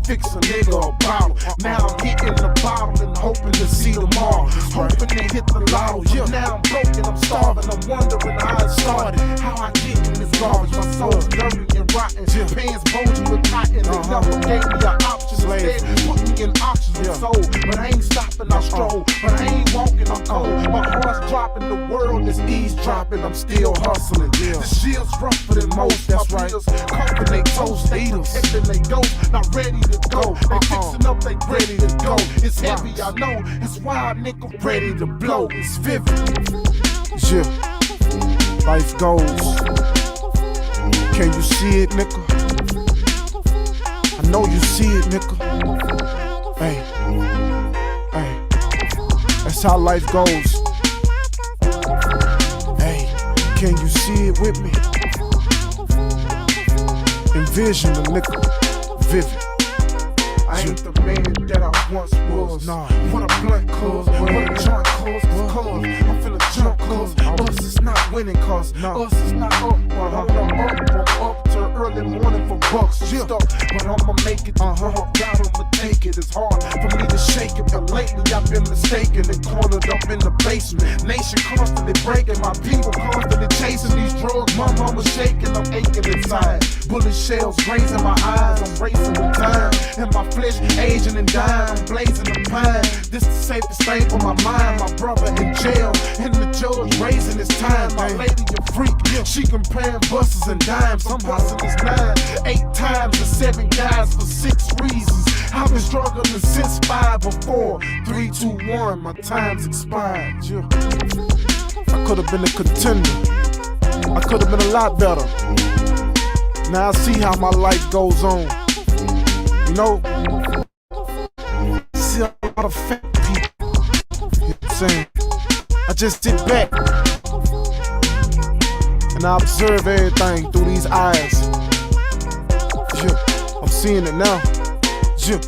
fix a nigga a bottle. Now I'm hitting the bottle and hoping to see tomorrow. Hoping to hit the lotto. Now I'm broken, I'm starving. I'm wondering how it started. How I get in this garbage. My soul's dirty and rotten. Pants bulging with cotton. They never gave me an option. Instead, put me in options with soul. But I ain't stopping, I stroll. But I ain't walking, I'm cold. My heart's dropping, the world is eavesdropping. I'm still hustling. The shield's rougher than most. That's right. Cuffing they toast, they protecting they ghost. Not ready to go. They fixing up, they ready to go. It's heavy, I know. It's wild, nigga, ready to blow. It's vivid. Yeah. Life goes. Can you see it, nigga? I know you see it, nigga. Hey. That's how life goes. Hey, can you see it with me? Envision the nigga, vivid. I ain't the man that I once was. Nah. What a blunt cause, what a joint cause, I'm finna jump cause us is not winning cause us is not up. But I'm up till early morning for bucks. Stuck, but I'ma make it. God, I'ma take it. It's hard for me to shake it, but lately I've been mistaken and cornered up in the basement. Nation constantly breaking, my people constantly chasing these drugs. My mama's shaking, I'm aching inside. Bullet shells grazing my eyes, I'm racing with time. And my flesh aging and dying, I'm blazing the pine. This the safest thing for my mind. My brother in jail, and the judge raising his time. My lady a freak, she comparing buses and dimes. I'm hustling this 9, 8 times and 7 guys for 6 reasons. I've been struggling since 5 or 4, 3, 2, 1. My time's expired. I could have been a contender. I could have been a lot better. Now I see how my life goes on. You know, I see a lot of fat people. You know what I'm saying? I just sit back and I observe everything through these eyes. Yeah, I'm seeing it now. Yeah.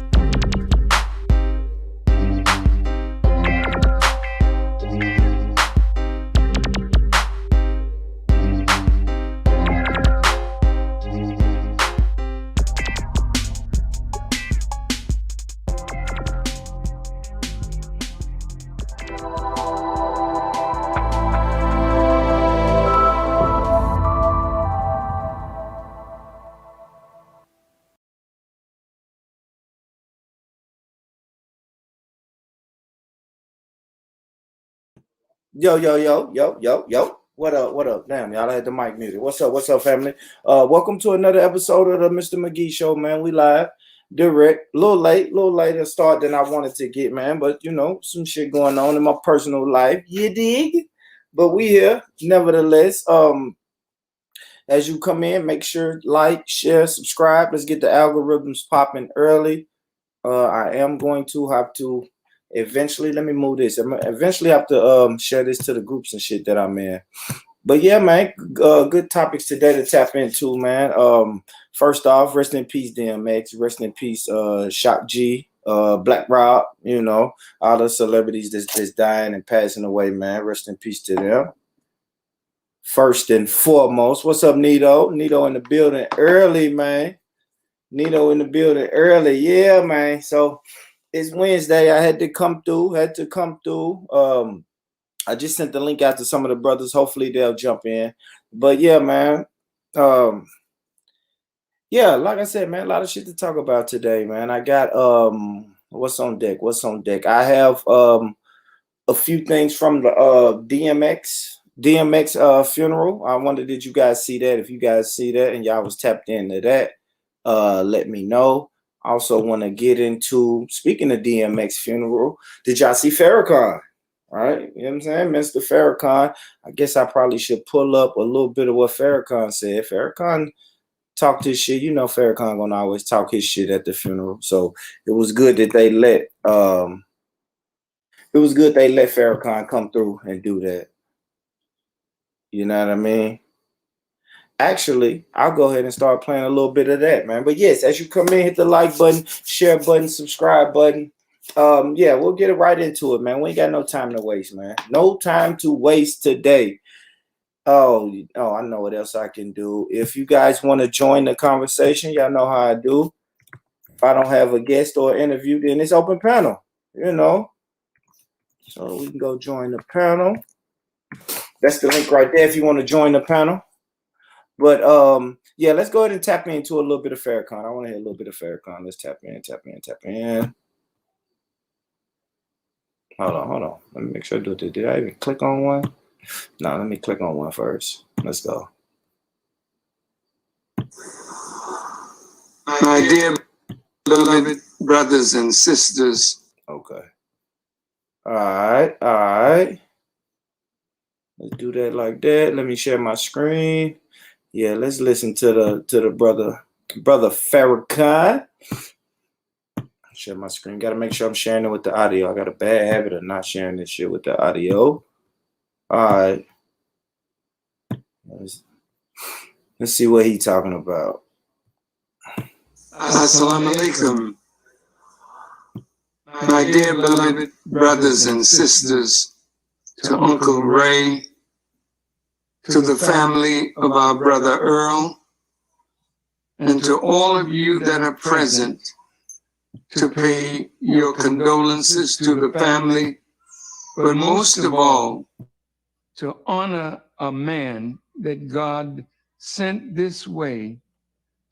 Yo. What up? Damn, y'all had the mic muted. What's up, family? Welcome to another episode of the Mr. Mcgee Show, man. We live, direct, a little later start than I wanted to get, man. But, you know, some shit going on in my personal life. You dig? But we here, nevertheless. As you come in, make sure like, share, subscribe. Let's get the algorithms popping early. I am going to have to eventually, let me move this. I'm eventually have to share this to the groups and shit that I'm in. But yeah, man, good topics today to tap into, man. First off, rest in peace, DMX. Rest in peace, Shock G, Black Rob. You know, all the celebrities that's dying and passing away, man. Rest in peace to them. First and foremost, what's up, Nito? Nito in the building early, man. Nito in the building early, yeah, man. So it's Wednesday. I had to come through. I just sent the link out to some of the brothers. Hopefully they'll jump in. But yeah, man. Yeah, like I said, man, a lot of shit to talk about today, man. I got what's on deck? I have a few things from the DMX funeral. I wonder, did you guys see that? If you guys see that and y'all was tapped into that, let me know. I also want to get into, speaking of DMX funeral, did y'all see Farrakhan? All right, you know what I'm saying? Mr. Farrakhan. I guess I probably should pull up a little bit of what Farrakhan said. Farrakhan talked his shit. You know Farrakhan gonna always talk his shit at the funeral. So it was good that they let Farrakhan come through and do that. You know what I mean? Actually, I'll go ahead and start playing a little bit of that, man. But yes, as you come in, hit the like button, share button, subscribe button. Yeah, we'll get it right into it, man. We ain't got no time to waste, man. No time to waste today. Oh, I know what else I can do. If you guys want to join the conversation, y'all know how I do. If I don't have a guest or interview, then it's open panel, you know. So we can go join the panel. That's the link right there if you want to join the panel. But yeah, let's go ahead and tap into a little bit of Farrakhan. I want to hear a little bit of Farrakhan. Let's tap in. Hold on. Let me make sure I do it. Did I even click on one? No, let me click on one first. Let's go. My dear beloved brothers and sisters. Okay. All right. Let's do that like that. Let me share my screen. Yeah, let's listen to the brother Farrakhan. Share my screen. Got to make sure I'm sharing it with the audio. I got a bad habit of not sharing this shit with the audio. All right. Let's see what he's talking about. Assalamu alaikum. My dear beloved brothers and sisters, to Uncle Ray, to the family of our brother Earl, and to all of you that are present to pay your condolences to the family, but most of all, to honor a man that God sent this way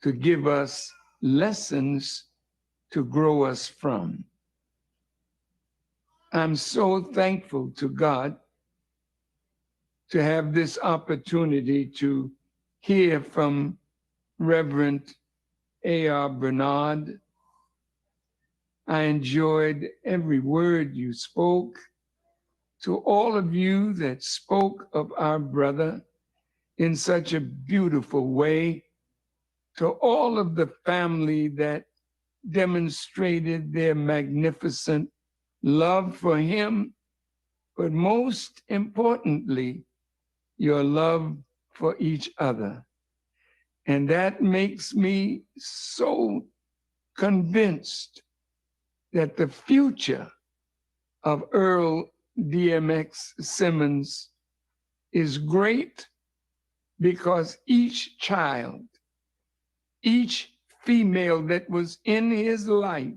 to give us lessons to grow us from. I'm so thankful to God to have this opportunity to hear from Reverend A.R. Bernard. I enjoyed every word you spoke. To all of you that spoke of our brother in such a beautiful way, to all of the family that demonstrated their magnificent love for him, but most importantly, your love for each other. And that makes me so convinced that the future of Earl DMX Simmons is great, because each child, each female that was in his life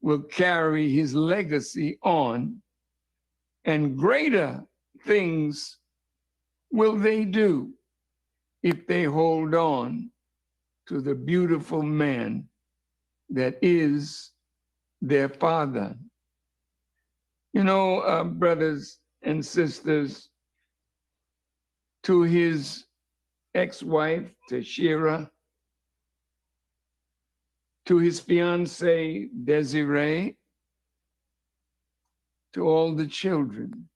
will carry his legacy on, and greater things will they do if they hold on to the beautiful man that is their father. You know, brothers and sisters, to his ex-wife, Tashira, to his fiancée, Desiree, to all the children,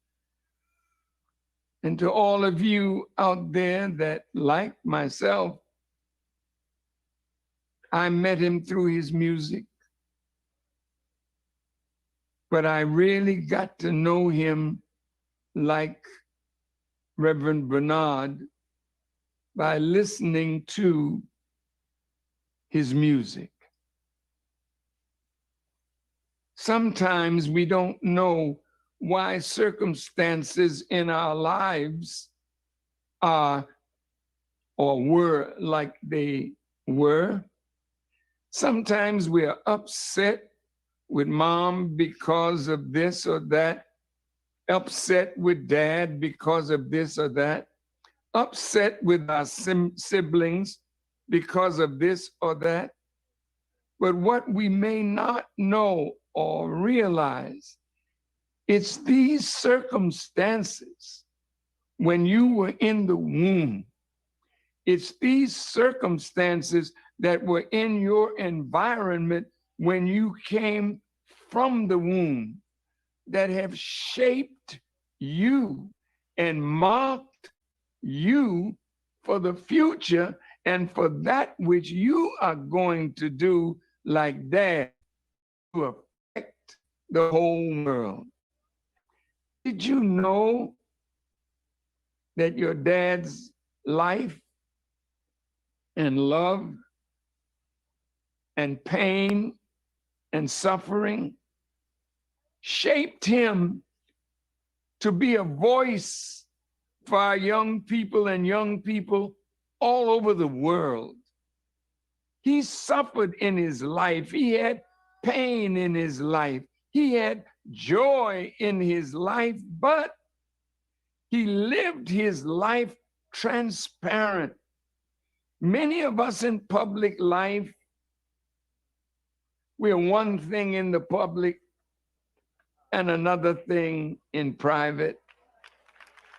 and to all of you out there that, like myself, I met him through his music, but I really got to know him like Reverend Bernard by listening to his music. Sometimes we don't know why circumstances in our lives are or were like they were. Sometimes we are upset with mom because of this or that, upset with dad because of this or that, upset with our siblings because of this or that. But what we may not know or realize, it's these circumstances when you were in the womb. It's these circumstances that were in your environment when you came from the womb that have shaped you and marked you for the future and for that which you are going to do, like Dad, to affect the whole world. Did you know that your dad's life and love and pain and suffering shaped him to be a voice for our young people and young people all over the world? He suffered in his life. He had pain in his life. He had joy in his life, but he lived his life transparent. Many of us in public life, we're one thing in the public and another thing in private.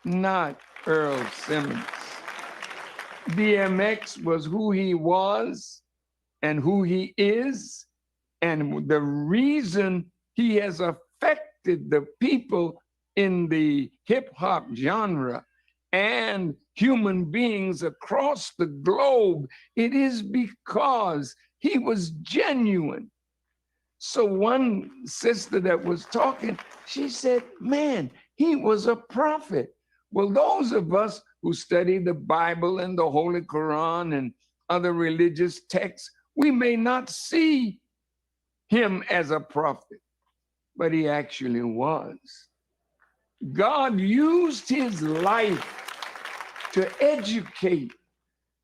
Not Earl Simmons. DMX was who he was and who he is, and the reason he has affected the people in the hip hop genre and human beings across the globe, it is because he was genuine. So one sister that was talking, she said, man, he was a prophet. Well, those of us who study the Bible and the Holy Quran and other religious texts, we may not see him as a prophet, but he actually was. God used his life to educate,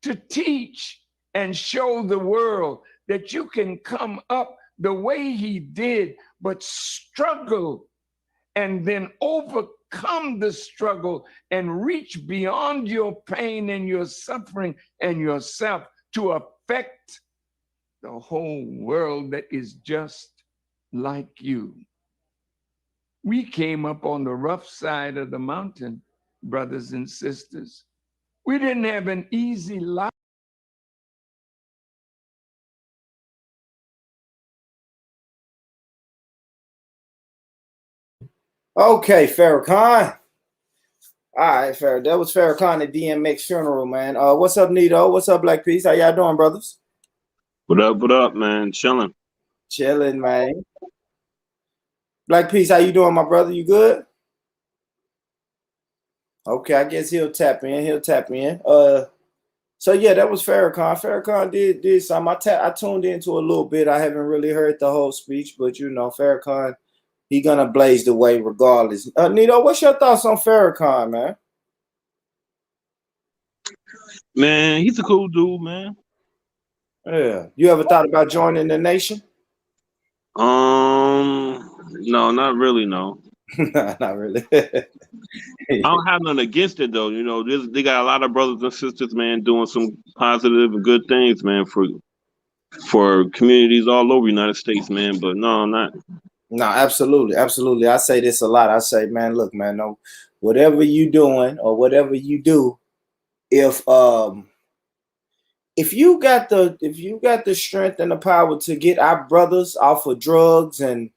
to teach, and show the world that you can come up the way he did, but struggle and then overcome the struggle and reach beyond your pain and your suffering and yourself to affect the whole world that is just like you. We came up on the rough side of the mountain, brothers and sisters. We didn't have an easy life. Okay, Farrakhan. All right, Farrah. That was Farrakhan at DMX funeral, man. What's up, Nito? What's up, Black Peace? How y'all doing, brothers? What up, man? Chilling. Chilling, man. Black Peace, how you doing, my brother? You good? Okay, I guess he'll tap in. So yeah, that was Farrakhan. Farrakhan did something. I tuned into a little bit. I haven't really heard the whole speech, but you know, Farrakhan, he gonna blaze the way regardless. Nito, what's your thoughts on Farrakhan, man? Man, he's a cool dude, man. Yeah. You ever thought about joining the nation? No, not really, no. Not really. I don't have nothing against it though. You know, they got a lot of brothers and sisters, man, doing some positive and good things, man, for communities all over the United States, man. But no, not. No, absolutely. I say this a lot. I say, man, look, man, no, whatever you doing or whatever you do, if you got the strength and the power to get our brothers off of drugs and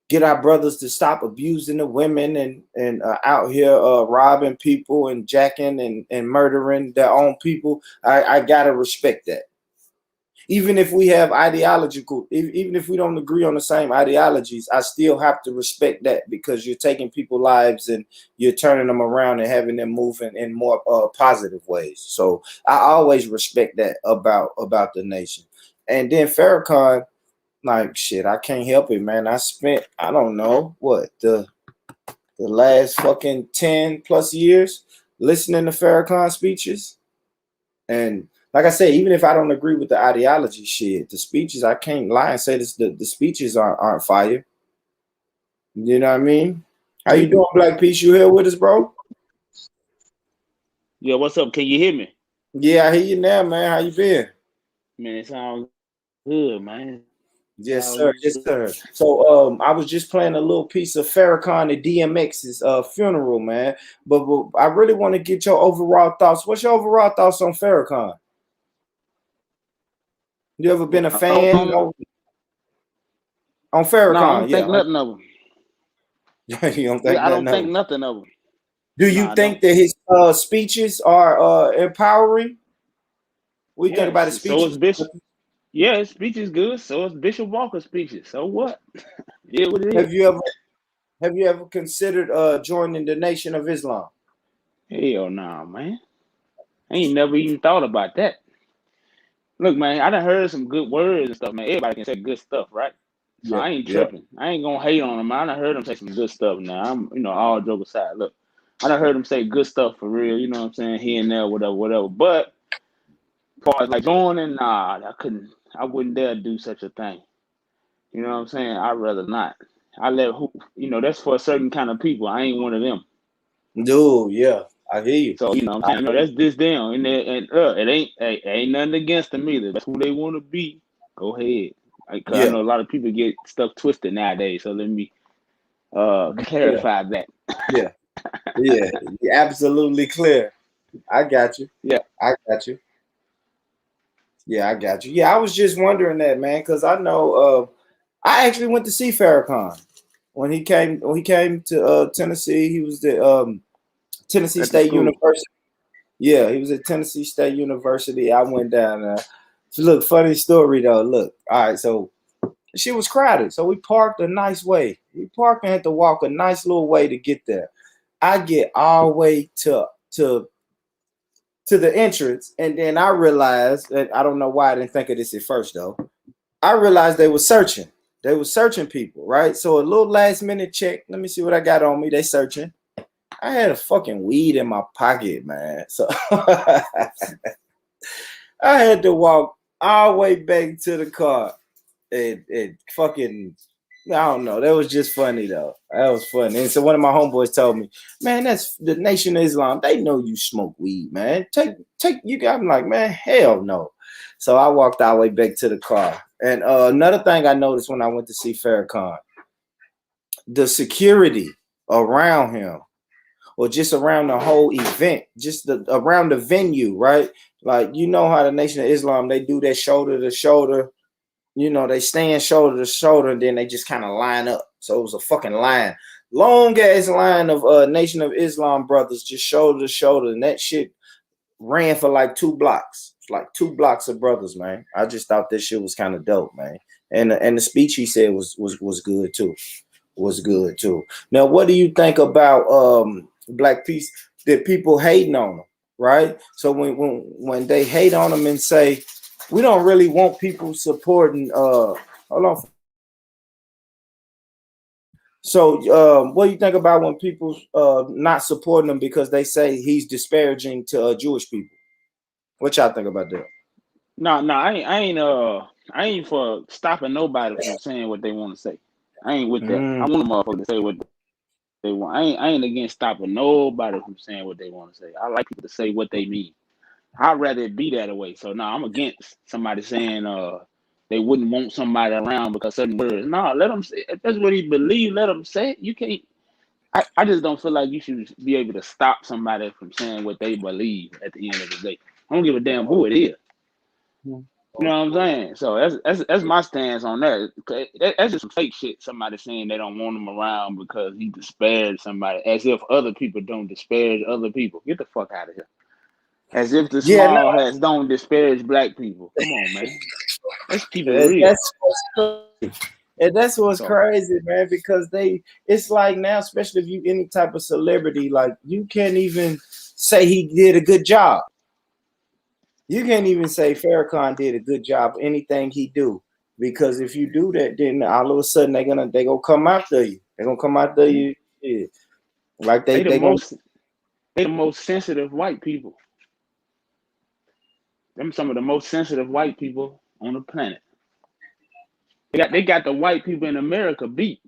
get our brothers to stop abusing the women and out here robbing people and jacking and murdering their own people, I gotta respect that. Even if we have even if we don't agree on the same ideologies, I still have to respect that because you're taking people's lives and you're turning them around and having them move in more positive ways. So I always respect that about the nation. And then Farrakhan, like shit, I can't help it, man. I spent, I don't know what, the last fucking 10 plus years listening to Farrakhan speeches. And like I said, even if I don't agree with the ideology shit, the speeches, I can't lie and say this, the speeches aren't fire. You know what I mean? How you doing, Black Peace? You here with us, bro? Yo, what's up? Can you hear me? Yeah, I hear you now, man. How you been? Man, it sounds good, man. Yes, sir. Yes, sir. So I was just playing a little piece of Farrakhan at DMX's funeral, man. But I really want to get your overall thoughts. What's your overall thoughts on Farrakhan? You ever been a fan on Farrakhan? No, I don't think nothing of him. You don't think I don't think nothing of him. Do you think that his speeches are empowering? What do you think about his speeches? So is Bishop. Yeah, his speech is good. So is Bishop Walker's speeches. So what? Yeah, what it is. Have you ever considered joining the Nation of Islam? Hell no, man. I ain't never even thought about that. Look, man, I done heard some good words and stuff, man. Everybody can say good stuff, right? So I ain't tripping. I ain't gonna hate on him. I done heard him say some good stuff now. I'm, all joke aside. Look, I done heard him say good stuff for real, you know what I'm saying? Here and there, whatever. But far as like joining, nah, I wouldn't dare do such a thing. You know what I'm saying? I'd rather not. I let who, that's for a certain kind of people. I ain't one of them. Dude, yeah, I hear you. So, what I'm saying, that's this them. And it ain't nothing against them either. That's who they want to be. Go ahead. Because I Yeah, know a lot of people get stuff twisted nowadays. So let me yeah, clarify that. yeah, yeah. You're absolutely clear. I got you. Yeah. I got you. Yeah, I got you. Yeah, I was just wondering that, man, because I know I actually went to see Farrakhan when he came to Tennessee. He was the Tennessee At the State school. University. Yeah, he was at Tennessee State University. I went down there. Look, funny story though. Look, all right, so she was crowded, so we parked a nice way. We parked and had to walk a nice little way to get there. I get all the way to the entrance, and then I realized, and I don't know why I didn't think of this at first though. I realized they were searching. They were searching people, right? So a little last minute check. Let me see what I got on me. They searching. I had a fucking weed in my pocket, man. So I had to walk all the way back to the car and fucking, I don't know. That was just funny though. That was funny. And so one of my homeboys told me, man, that's the Nation of Islam. They know you smoke weed, man. Take you. I'm like, man, hell no. So I walked all the way back to the car. And another thing I noticed when I went to see Farrakhan, the security around him, or just around the whole event, just around the venue, right? Like, you know how the Nation of Islam, they do that shoulder to shoulder. They stand shoulder to shoulder, and then they just kind of line up. So it was a fucking line. Long ass line of Nation of Islam brothers just shoulder to shoulder. And that shit ran for like 2 blocks. It's like 2 blocks of brothers, man. I just thought this shit was kind of dope, man. And the speech he said was good too. Was good too. Now, what do you think about Black Peace? That people hating on them, right? So when they hate on them and say, we don't really want people supporting hold on. So what do you think about when people not supporting them because they say he's disparaging to Jewish people? What y'all think about that? No, I ain't for stopping nobody from saying what they want to say. I ain't with that. I want a motherfucker to say what they want. I ain't against stopping nobody from saying what they want to say. I like people to say what they mean. I'd rather it be that way. So I'm against somebody saying they wouldn't want somebody around because certain words. No, let them say. If that's what he believes, let them say it. You can't. I just don't feel like you should be able to stop somebody from saying what they believe at the end of the day. I don't give a damn who it is. You know what I'm saying? So that's my stance on that. That's just some fake shit. Somebody saying they don't want him around because he disparaged somebody, as if other people don't disparage other people. Get the fuck out of here. As if the small hats don't disparage Black people. Come on, man. Let's keep it real. That's what's crazy, man, because it's like now, especially if you any type of celebrity, like you can't even say he did a good job. You can't even say Farrakhan did a good job of anything he do, because if you do that, then all of a sudden they gonna come after you. They're gonna come after you. Yeah. Like they the most sensitive white people. Them some of the most sensitive white people on the planet. They got the white people in America beat.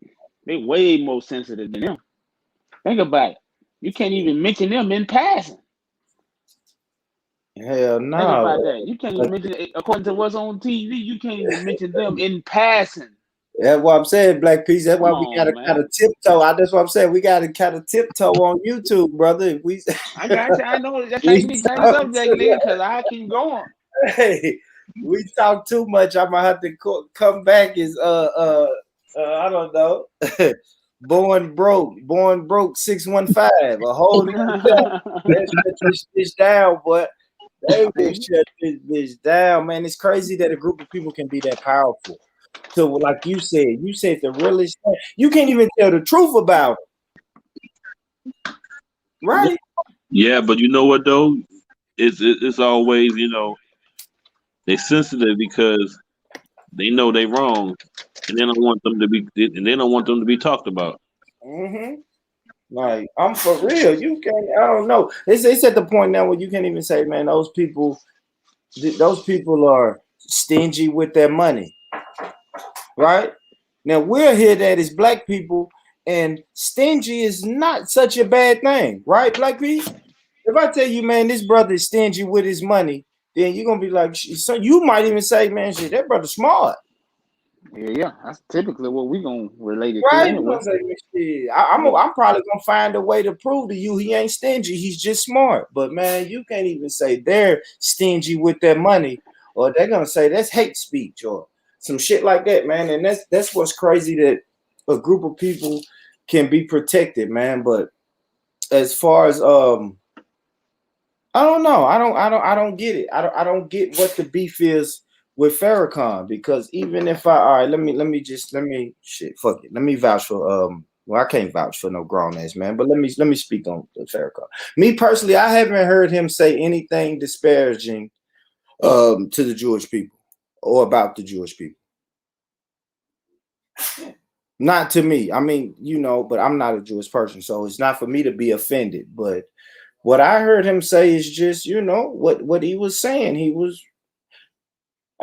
They way more sensitive than them. Think about it. You can't even mention them in passing. Hell no. Think about that. You can't even mention, according to what's on TV, you can't even mention them in passing. That's what I'm saying, Black Peace. That's why we gotta kind of tiptoe. That's what I'm saying. We gotta kind of tiptoe on YouTube, brother. I got you. I know that's how you change the subject, nigga, because I keep going. Hey, we talk too much. I'm gonna have to come back as I don't know. Born broke 615. A whole shut this down, but they will shut this bitch down, man. It's crazy that a group of people can be that powerful. So, like you said the realest thing. You can't even tell the truth about it, right? Yeah, but you know what though? It's always, they sensitive because they know they wrong, and they don't want them to be talked about. Mm-hmm. Like, I'm for real. You can't. I don't know. It's at the point now where you can't even say, man, those people those people are stingy with their money, right? Now we're here that is black people, and stingy is not such a bad thing, right, Black people? If I tell you, man, this brother is stingy with his money, then you're gonna be like, so you might even say, man, shit, that brother smart. Yeah, that's typically what we gonna relate it to Right? You anyway. gonna say, shit, I'm probably gonna find a way to prove to you he ain't stingy. He's just smart. But man, you can't even say they're stingy with their money, or they're gonna say that's hate speech or some shit like that, man. And that's what's crazy, that a group of people can be protected, man. But as far as I don't know. I don't get it. I don't get what the beef is with Farrakhan, because even if all right, let me shit, fuck it. Let me vouch for well, I can't vouch for no grown ass man, but let me speak on Farrakhan. Me personally, I haven't heard him say anything disparaging to the Jewish people or about the Jewish people. Not to me. I mean, but I'm not a Jewish person, so it's not for me to be offended. But what I heard him say is just, what he was saying.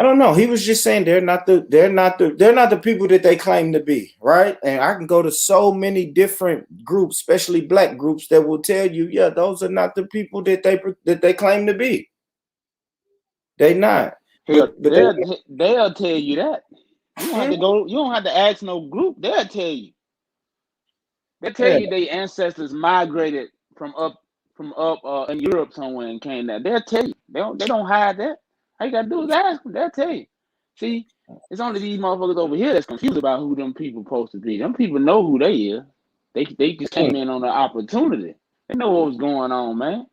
I don't know. He was just saying they're not the people that they claim to be, right? And I can go to so many different groups, especially black groups, that will tell you, yeah, those are not the people that they claim to be. They not. Hell, But they'll tell you that. You don't have to go. You don't have to ask no group. They'll tell you. They tell you their ancestors migrated from up in Europe somewhere and came there. They'll tell you. They don't hide that. All you gotta do is ask them. They'll tell you. See, it's only these motherfuckers over here that's confused about who them people supposed to be. Them people know who they is. They just came in on an opportunity. They know what was going on, man.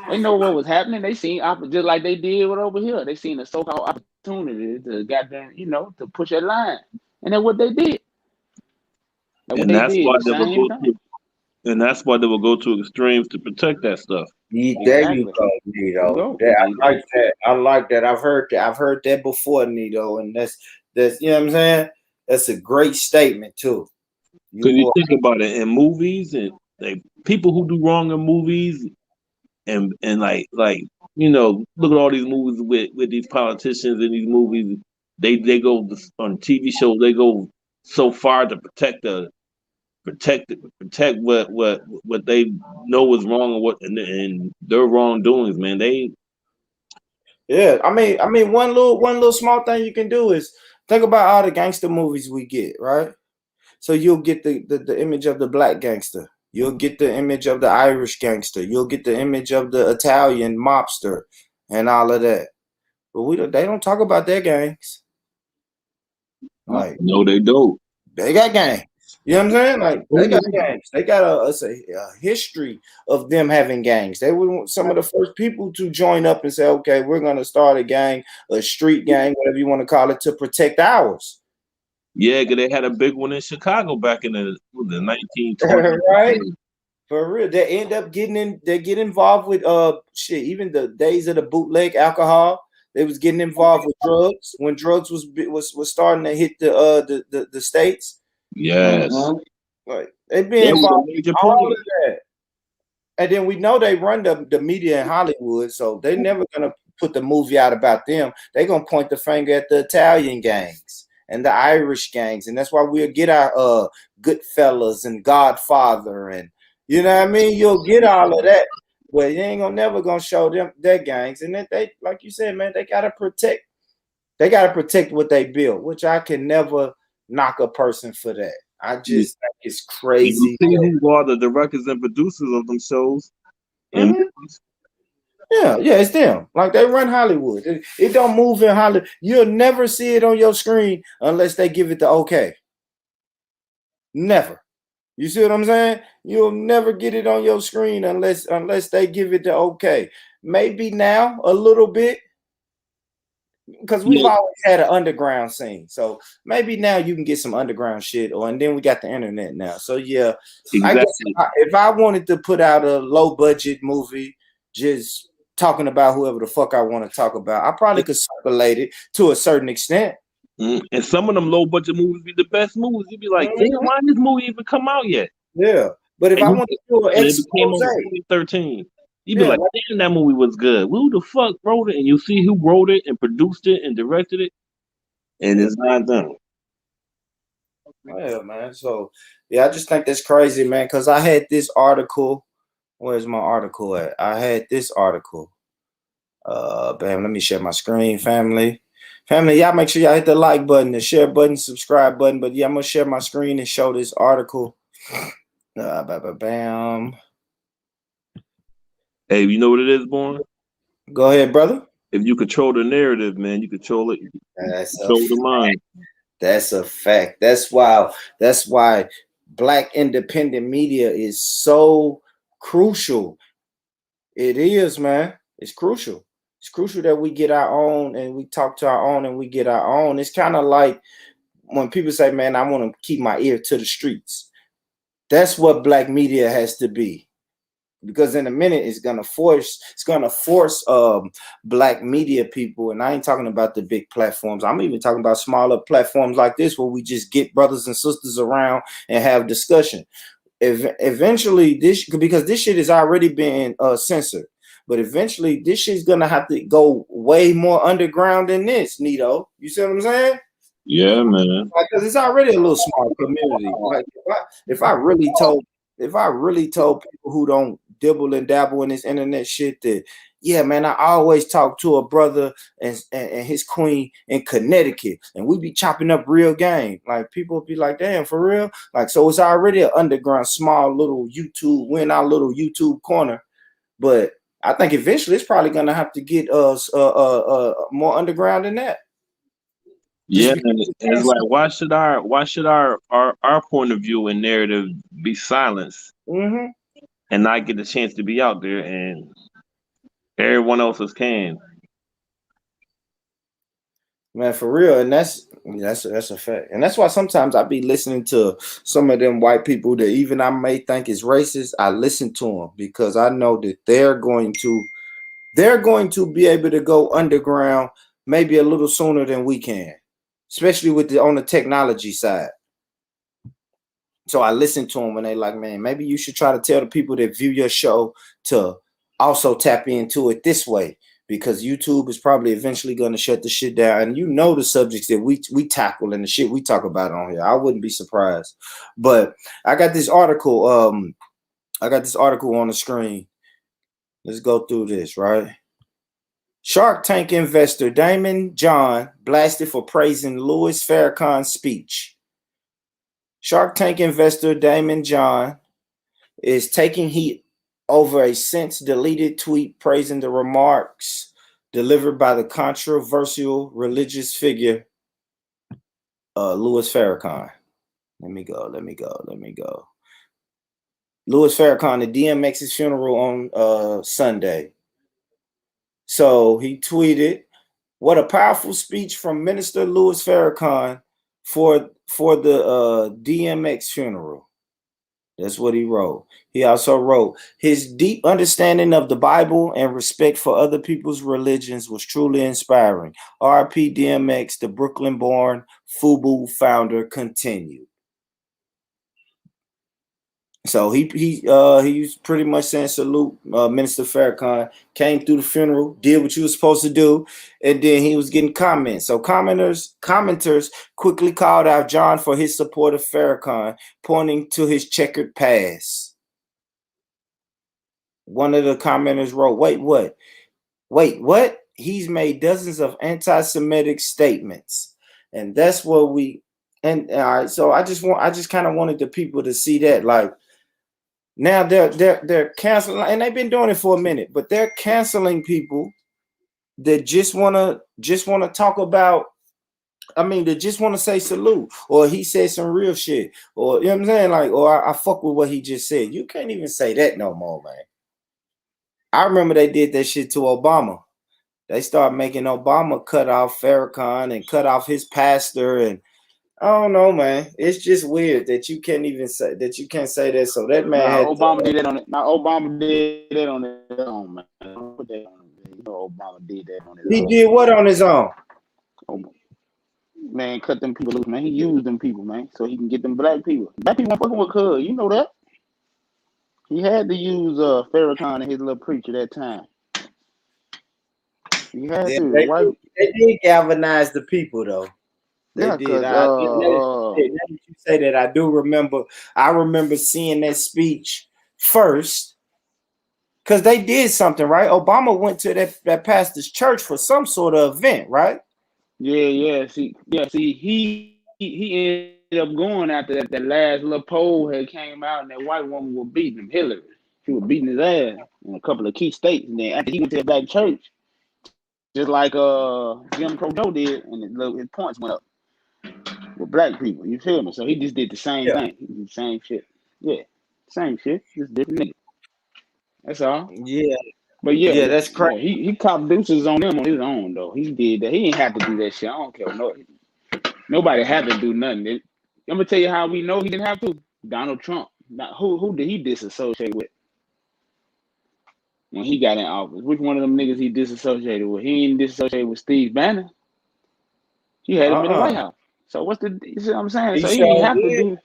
They know what was happening. They seen just like they did with over here. They seen a so-called opportunity to goddamn, to push that line, and that's what they did. And that's why they will go to. And that's why they will go to extremes to protect that stuff. There you go, Nito. I like that. I like that. I've heard that before, Nito, and that's you know what I'm saying. That's a great statement too. Because you think about it in movies, and like people who do wrong in movies, and like look at all these movies with these politicians in these movies. They go on TV shows. They go so far to protect what they know is wrong and their wrongdoings, man. I mean, one little small thing you can do is think about all the gangster movies we get, right? So you'll get the image of the black gangster, you'll get the image of the Irish gangster, you'll get the image of the Italian mobster, and all of that. But they don't talk about their gangs. Like, no, they don't. They got gangs. You know what I'm saying? Like, they got gangs. They got a history of them having gangs. They were some of the first people to join up and say, okay, we're going to start a gang, a street gang, whatever you want to call it, to protect ours. Yeah, because they had a big one in Chicago back in the 1920s. Right? For real. They end up they get involved with even the days of the bootleg alcohol. They was getting involved with drugs when drugs was starting to hit the states. Yes. Like, they been involved in all of that. And then we know they run the media in Hollywood, so they're never gonna put the movie out about them. They're gonna point the finger at the Italian gangs and the Irish gangs, and that's why we'll get our Goodfellas and Godfather, and you know what I mean. You'll get all of that, but you ain't never gonna show them their gangs. And then they, like you said, man, they gotta protect. They gotta protect what they built, which I can never knock a person for that. I just think it's crazy. You see who are the directors and producers of them shows? Mm-hmm. Yeah, it's them. Like, they run Hollywood. It don't move in Hollywood. You'll never see it on your screen unless they give it the okay. Never. You see what I'm saying? You'll never get it on your screen unless they give it the okay. Maybe now a little bit, because we've always had an underground scene. So maybe now you can get some underground shit, and then we got the internet now. So yeah, exactly. I guess if I wanted to put out a low budget movie, just talking about whoever the fuck I want to talk about, I probably could circulate it to a certain extent. And some of them low budget movies be the best movies. You'd be like, damn, why didn't this movie even come out yet? Yeah, but if I want to do an expose, 2013. You be like, damn, that movie was good. Who the fuck wrote it? And you see who wrote it and produced it and directed it, and it's not them. Yeah, man. So yeah, I just think that's crazy, man. Because I had this article. Where's my article at? I had this article. Bam, let me share my screen, family. Family, y'all make sure y'all hit the like button, the share button, subscribe button. But yeah, I'm gonna share my screen and show this article. Bam. Hey, you know what it is, Born? Go ahead, brother. If you control the narrative, man, you control it. You control the mind. That's a fact. That's why Black independent media is so crucial. It is, man. It's crucial. It's crucial that we get our own and we talk to our own and we get our own. It's kind of like when people say, man, I want to keep my ear to the streets. That's what Black media has to be. Because in a minute it's gonna force Black media people, and I ain't talking about the big platforms. I'm even talking about smaller platforms like this where we just get brothers and sisters around and have discussion. Eventually, because this shit is already being censored, but eventually this shit's gonna have to go way more underground than this, Nito. You see what I'm saying? Yeah, man. Because it's already a little small community. Like if I really told people who don't dibble and dabble in this internet shit that, yeah, man, I always talk to a brother and his queen in Connecticut, and we be chopping up real game. Like people be like, damn, for real? Like, so it's already an underground, small little YouTube, we're in our little YouTube corner. But I think eventually it's probably gonna have to get us more underground than that. Yeah, and it's like why should our point of view and narrative be silenced and not get the chance to be out there and everyone else's can? Man, for real, and that's a fact, and that's why sometimes I be listening to some of them white people that even I may think is racist. I listen to them because I know that they're going to be able to go underground maybe a little sooner than we can, especially on the technology side. So I listen to them and they like, man, maybe you should try to tell the people that view your show to also tap into it this way, because YouTube is probably eventually going to shut the shit down. And you know the subjects that we tackle and the shit we talk about on here. I wouldn't be surprised. But I got this article. On the screen. Let's go through this, right? Shark Tank investor Damon John blasted for praising Louis Farrakhan's speech. Shark Tank investor Damon John is taking heat over a since deleted tweet praising the remarks delivered by the controversial religious figure Louis Farrakhan. Let me go. Louis Farrakhan at DMX's funeral on Sunday. So he tweeted, "What a powerful speech from Minister Louis Farrakhan for the DMX funeral." That's what he wrote. He also wrote, "His deep understanding of the Bible and respect for other people's religions was truly inspiring. R.I.P. DMX, the Brooklyn-born FUBU founder," continued. So he was pretty much saying salute, Minister Farrakhan, came through the funeral, did what you were supposed to do, and then he was getting comments. So commenters quickly called out John for his support of Farrakhan, pointing to his checkered past. One of the commenters wrote, "Wait, what? He's made dozens of anti-Semitic statements," and that's what we. And all right, so I just kind of wanted the people to see that, like. Now they're canceling, and they've been doing it for a minute, but they're canceling people that just wanna talk about. I mean, they just want to say salute, or he said some real shit, or you know what I'm saying, like, or I fuck with what he just said. You can't even say that no more, man. I remember they did that shit to Obama. They started making Obama cut off Farrakhan and cut off his pastor, and I don't know, man. It's just weird that you can't say that. So that man Obama did that on it. Now Obama did that on his own, man. Put that on him. You know, Obama did that on his own. He did what on his own? Man, cut them people loose, man. He used them people, man, so he can get them black people. Black people fucking with cuz, you know that. He had to use Farrakhan and his little preacher that time. He had Yeah, to. The white, they did galvanize the people though. They yeah, did. cause Now that you say that, I do remember. I remember seeing that speech first because they did something right. Obama went to that pastor's church for some sort of event, right? yeah. See, he ended up going after that last little poll had came out, and that white woman was beating him, Hillary. She was beating his ass in a couple of key states, and then after he went to the black church, just like Jim Crow Joe did, and his points went up with black people. You feel me? So he just did the same Yeah. thing. He did the same shit. Yeah, same shit. Just different nigga. That's all. Yeah. But yeah, Yeah, that's crazy. he copped deuces on them on his own though. He did that. He ain't have to do that shit. I don't care. Nobody had to do nothing. I'm gonna tell you how we know he didn't have to. Donald Trump. Now, who did he disassociate with when he got in office? Which one of them niggas he disassociated with? He ain't disassociated with Steve Bannon. He had him in the White House. So you see what I'm saying? He So he sure didn't have to did. do.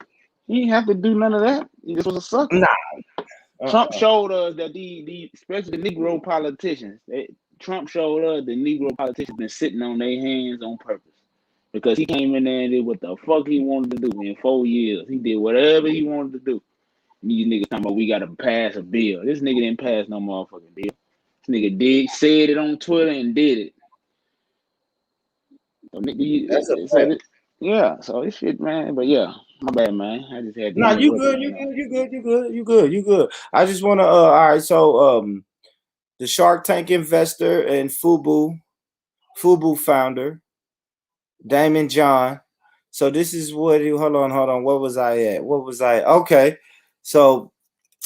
He didn't have to do none of that. He just was a sucker. Nah. Trump showed us that especially the Negro politicians, Trump showed us the Negro politicians been sitting on their hands on purpose. Because he came in there and did what the fuck he wanted to do in 4 years. He did whatever he wanted to do. These niggas talking about we gotta pass a bill. This nigga didn't pass no motherfucking bill. This nigga said it on Twitter and did it. So, That's a fact. yeah, so this shit, man. But yeah, my bad, man. I just had to No, you good, you good. I just wanna all right, so the Shark Tank investor and Fubu founder, Damon John. So this is what hold on. What was I at? Okay. So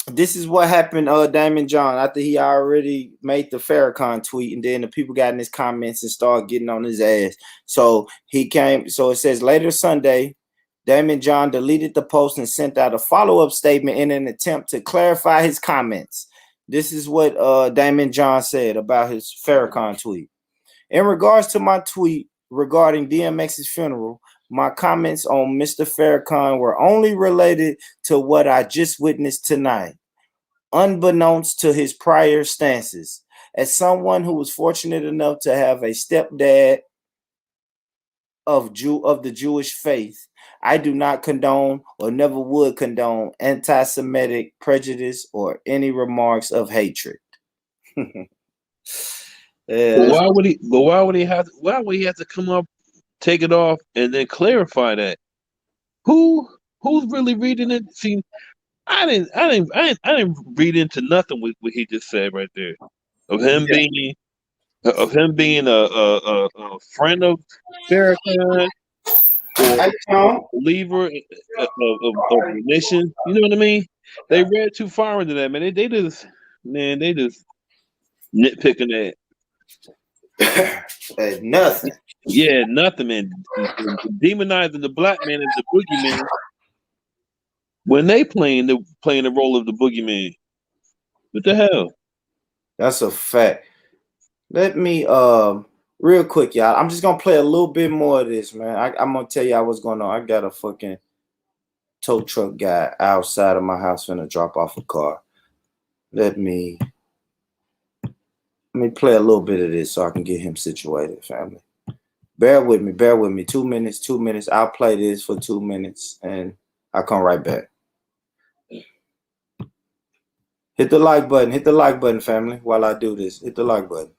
this is what happened, Damon John, after he already made the Farrakhan tweet, and then the people got in his comments and started getting on his ass. So it says later Sunday, Damon John deleted the post and sent out a follow-up statement in an attempt to clarify his comments. This is what Damon John said about his Farrakhan tweet. In regards to my tweet regarding DMX's funeral, my comments on Mr. Farrakhan were only related to what I just witnessed tonight, unbeknownst to his prior stances. As someone who was fortunate enough to have a stepdad of the Jewish faith, I do not condone or never would condone anti-Semitic prejudice or any remarks of hatred. Why would he have to come up, take it off, and then clarify that? Who's really reading it? See, I didn't read into nothing with what he just said right there. Of him being a friend of Farrakhan, or a believer of religion. You know what I mean? They read too far into that, man. They just nitpicking that. Nothing. Yeah, nothing, man. Demonizing the black man as the boogeyman when they playing the role of the boogeyman. What the hell? That's a fact. Let me real quick, y'all. I'm just gonna play a little bit more of this, man. I'm gonna tell y'all what's going on. I got a fucking tow truck guy outside of my house finna drop off a car. Let me play a little bit of this so I can get him situated, family. Bear with me. 2 minutes. I'll play this for 2 minutes and I'll come right back. Hit the like button, family, while I do this. Hit the like button.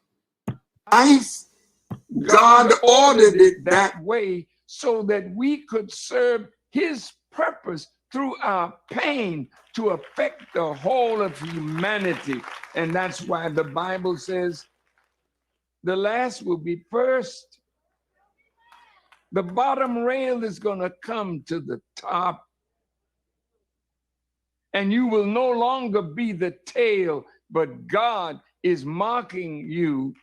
God ordered it that way so that we could serve his purpose through our pain to affect the whole of humanity. And that's why the Bible says the last will be first. The bottom rail is going to come to the top. And you will no longer be the tail, but God is marking you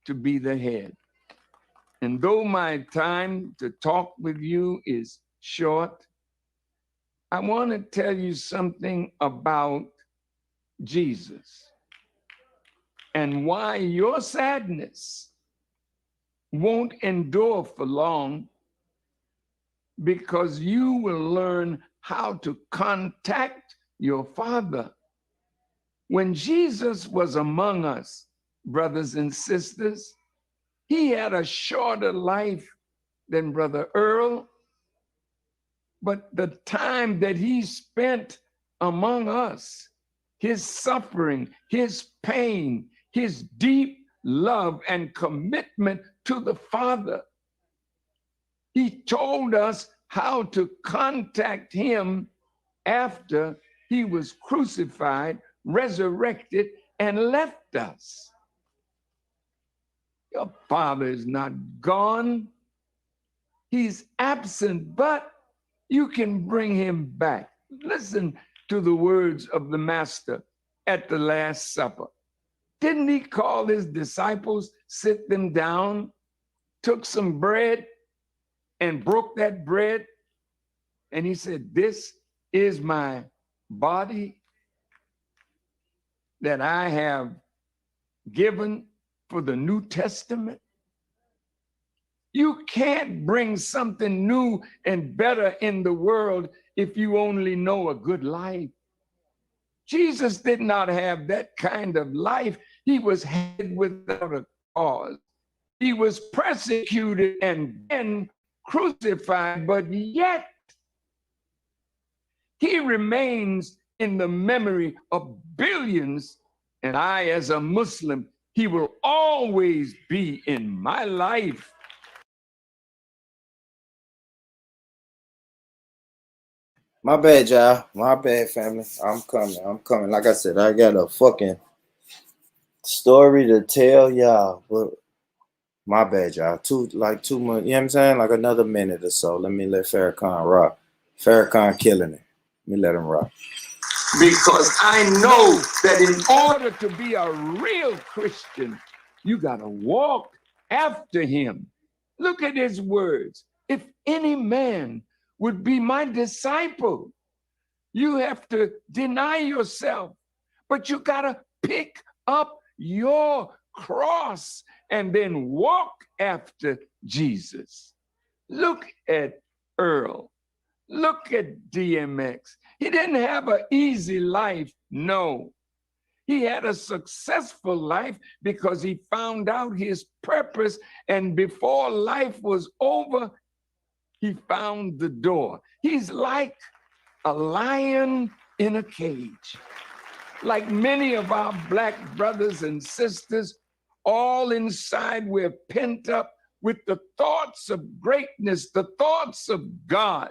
to be the head. And though my time to talk with you is short, I want to tell you something about Jesus and why your sadness won't endure for long, because you will learn how to contact your Father When Jesus was among us, brothers and sisters, he had a shorter life than Brother Earl, but the time that he spent among us, his suffering, his pain, his deep love and commitment to the Father, he told us how to contact him after he was crucified, resurrected, and left us. Your Father is not gone. He's absent, but you can bring him back. Listen to the words of the Master at the Last Supper. Didn't he call his disciples, sit them down, took some bread and broke that bread? And he said, this is my body that I have given for the New Testament. You can't bring something new and better in the world if you only know a good life. Jesus did not have that kind of life. He was hated without a cause. He was persecuted and then crucified, but yet he remains in the memory of billions. And I, as a Muslim, he will always be in my life. My bad, y'all. My bad, family. I'm coming. Like I said, I got a fucking story to tell y'all. But my bad, y'all. 2 months, you know what I'm saying? Like another minute or so. Let me let Farrakhan rock. Farrakhan killing it. Let me let him rock. Because I know that in order to be a real Christian, you got to walk after him. Look at his words. If any man would be my disciple, you have to deny yourself, but you got to pick up your cross and then walk after Jesus. Look at Earl. Look at DMX. He didn't have an easy life, no. He had a successful life because he found out his purpose, and before life was over, he found the door. He's like a lion in a cage. Like many of our Black brothers and sisters, all inside we're pent up with the thoughts of greatness, the thoughts of God.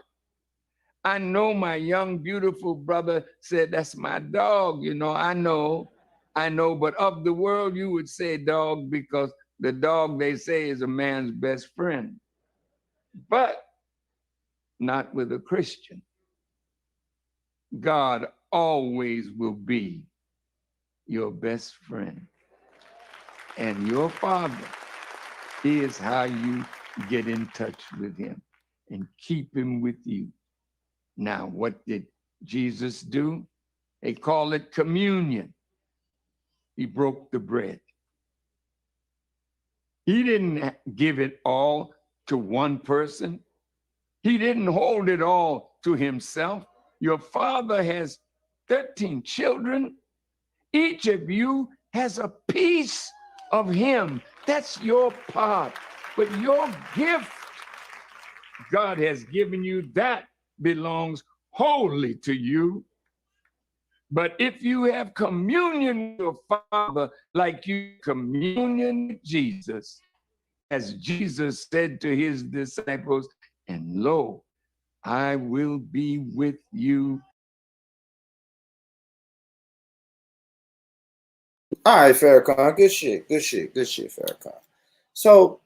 I know my young, beautiful brother said, that's my dog. You know, I know, but of the world, you would say dog because the dog, they say, is a man's best friend. But not with a Christian. God always will be your best friend. And your Father is how you get in touch with him and keep him with you. Now, what did Jesus do? They call it communion. He broke the bread. He didn't give it all to one person. He didn't hold it all to himself. Your Father has 13 children. Each of you has a piece of him. That's your part. But your gift, God has given you, that belongs wholly to you. But if you have communion with your Father like you communion with Jesus, as Jesus said to his disciples, and lo, I will be with you. All right, Farrakhan. Good shit, Farrakhan. So,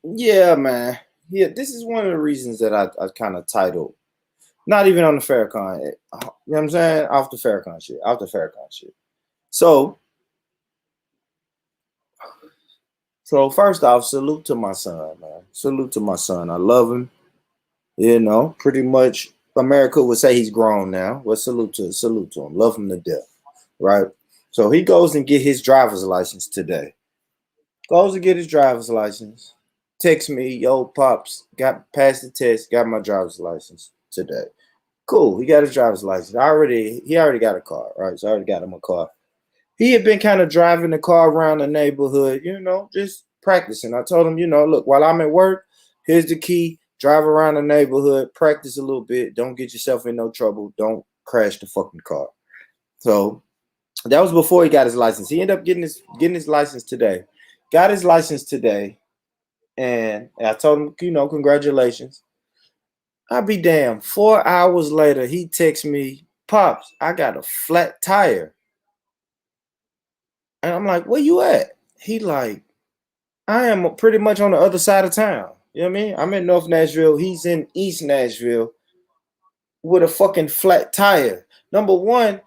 yeah, man. Yeah, this is one of the reasons that I kind of titled, not even on the Farrakhan, you know what I'm saying? Off the Farrakhan shit. So first off, salute to my son, man. Salute to my son. I love him. You know, pretty much America would say he's grown now. Well, salute to him. Love him to death, right? So he goes and get his driver's license today. Goes to get his driver's license. Text me, yo, Pops, got passed the test, got my driver's license today. Cool, he got his driver's license. He already got a car, right? So I already got him a car. he had been kind of driving the car around the neighborhood, you know, just practicing. I told him, you know, look, while I'm at work, here's the key. Drive around the neighborhood, practice a little bit. Don't get yourself in no trouble. Don't crash the fucking car. So that was before he got his license. He ended up getting his license today. Got his license today. And I told him, you know, congratulations. I'll be damned. 4 hours later, he texts me, Pops, I got a flat tire. And I'm like, where you at? He like, I am pretty much on the other side of town. You know what I mean? I'm in North Nashville. He's in East Nashville with a fucking flat tire. Number one,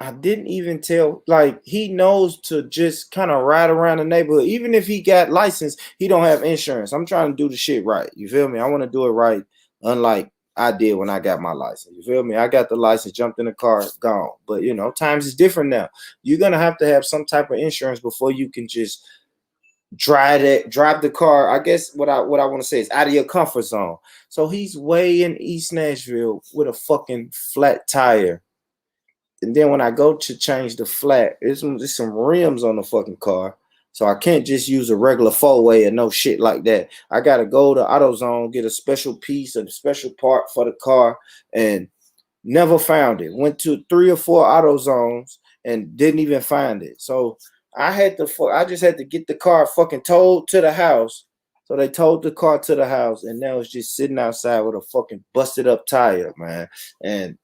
I didn't even tell, like, he knows to just kind of ride around the neighborhood. Even if he got license, he don't have insurance. I'm trying to do the shit right. You feel me? I want to do it right, unlike I did when I got my license. You feel me? I got the license, jumped in the car, gone. But, you know, times is different now. You're going to have some type of insurance before you can just drive the car. I guess what I want to say is out of your comfort zone. So he's way in East Nashville with a fucking flat tire. And then when I go to change the flat, there's some rims on the fucking car. So I can't just use a regular 4-way and no shit like that. I got to go to AutoZone, get a special piece, a special part for the car, and never found it. Went to 3 or 4 AutoZones and didn't even find it. So I just had to get the car fucking towed to the house. So they towed the car to the house, and now it's just sitting outside with a fucking busted up tire, man. And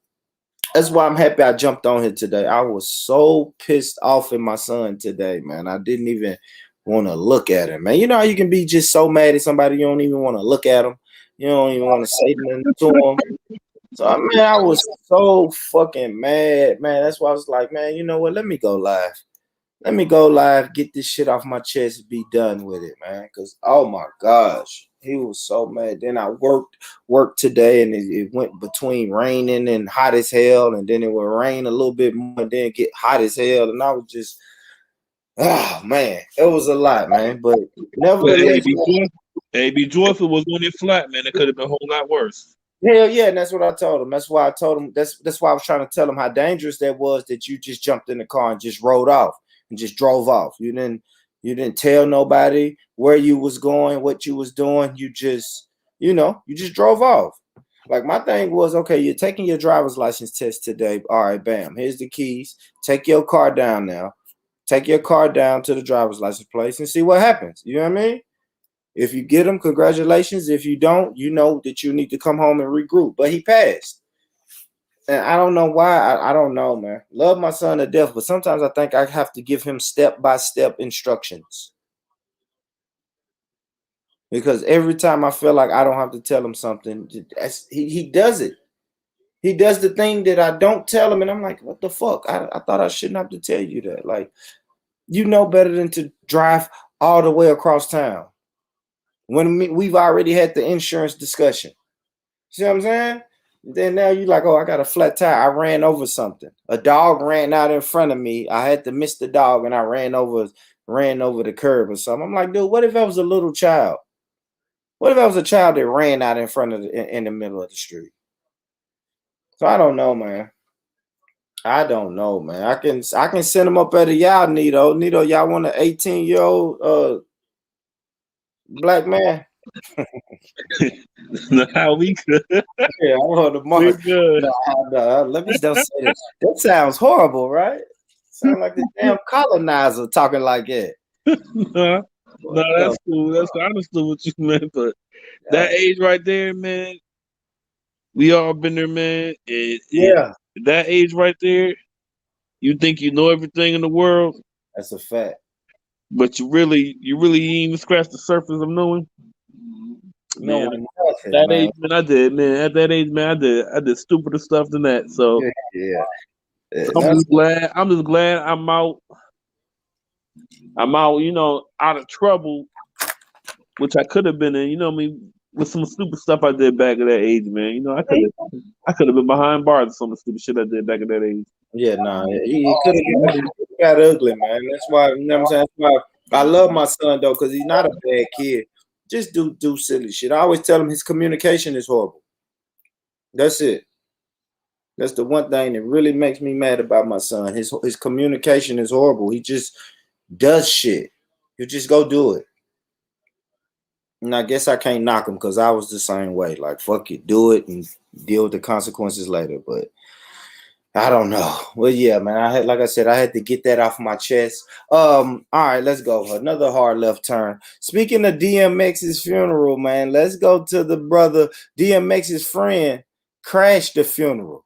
that's why I'm happy I jumped on here today. I was so pissed off at my son today, man. I didn't even want to look at him, man. You know how you can be just so mad at somebody you don't even want to look at him. You don't even want to say nothing to him. So, man, I was so fucking mad, man. That's why I was like, man, you know what? Let me go live. Let me go live, get this shit off my chest, be done with it, man. Because, oh, my gosh, he was so mad. Then I worked today, and it went between raining and hot as hell, and then it would rain a little bit more and then get hot as hell. And I was just, oh, man, it was a lot, man. But nevertheless, AB Joyful was on it flat, man. It could have been a whole lot worse. Hell yeah, and that's what I told him. That's why I told him. That's why I was trying to tell him how dangerous that was, that you just jumped in the car and just rode off and just drove off. You didn't tell nobody where you was going, what you was doing. You just drove off. Like, my thing was, okay, you're taking your driver's license test today. All right, bam, here's the keys. Take your car down now. Take your car down to the driver's license place and see what happens. You know what I mean? If you get them, congratulations. If you don't, you know that you need to come home and regroup. But he passed. And I don't know why. I don't know, man. Love my son to death, but sometimes I think I have to give him step-by-step instructions. Because every time I feel like I don't have to tell him something, he does it. He does the thing that I don't tell him, and I'm like, what the fuck? I thought I shouldn't have to tell you that. Like, you know better than to drive all the way across town when we've already had the insurance discussion. See what I'm saying? Then now you like, oh, I got a flat tire. I ran over something. A dog ran out in front of me. I had to miss the dog, and I ran over the curb or something. I'm like, dude, what if I was a little child? What if I was a child that ran out in front of in the middle of the street? So I don't know, man. I don't know, man. I can send them up at a y'all, Nito. Nito, y'all want an 18-year-old black man? How we good? Yeah, I want the mark. We good. No, let me don't say that. That sounds horrible, right? Sound like the damn colonizer talking like that. No, that's cool. That's cool. I understood what you meant, but that age right there, man, we all been there, man. Yeah, that age right there, you think you know everything in the world, that's a fact. but you really ain't even scratch the surface of knowing. No, Man, nothing, that man. age, man, I did, man. At that age, man, I did stupider stuff than that. So Yeah. I'm just glad I'm out. I'm out, out of trouble, which I could have been in. You know what I mean? With some stupid stuff I did back at that age, man. I could have been behind bars with some of the stupid shit I did back at that age. Yeah, no, he could have got ugly, man. That's why, you know what I'm saying? That's why I love my son though, because he's not a bad kid. Just do silly shit. I always tell him his communication is horrible. That's it. That's the one thing that really makes me mad about my son. His communication is horrible. He just does shit. You just go do it. And I guess I can't knock him because I was the same way. Like, fuck it, do it and deal with the consequences later. But I don't know. Well, yeah, man. Like I said, I had to get that off my chest. All right, let's go. Another hard left turn. Speaking of DMX's funeral, man, let's go to the brother. DMX's friend crashed the funeral.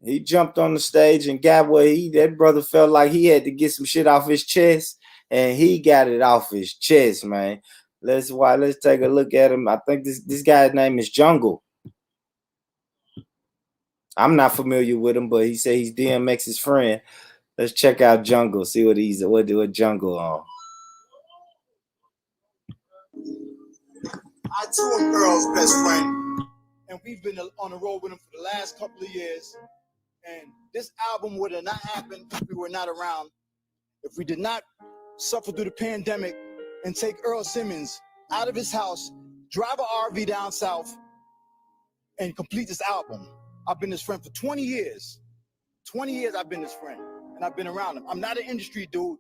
He jumped on the stage and got that brother felt like he had to get some shit off his chest, and he got it off his chest, man. Let's take a look at him. I think this guy's name is Jungle. I'm not familiar with him, but he said he's DMX's friend. Let's check out Jungle, see what Jungle on. I too am Earl's best friend, and we've been on the road with him for the last couple of years. And this album would have not happened if we were not around. If we did not suffer through the pandemic and take Earl Simmons out of his house, drive an RV down south, and complete this album. I've been his friend for 20 years. 20 years I've been his friend, and I've been around him. I'm not an industry dude,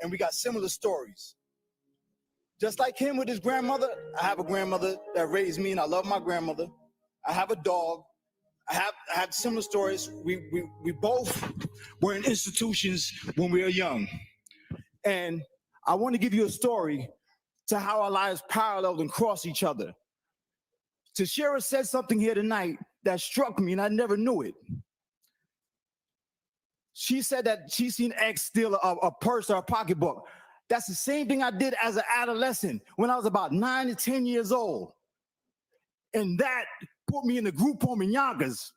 and we got similar stories. Just like him with his grandmother, I have a grandmother that raised me, and I love my grandmother. I have a dog. I have similar stories. We both were in institutions when we were young. And I want to give you a story to how our lives paralleled and cross each other. Tashira said something here tonight that struck me, and I never knew it. She said that she seen X steal a purse or a pocketbook. That's the same thing I did as an adolescent when I was about 9 to 10 years old. And that put me in the group home in Yonkers.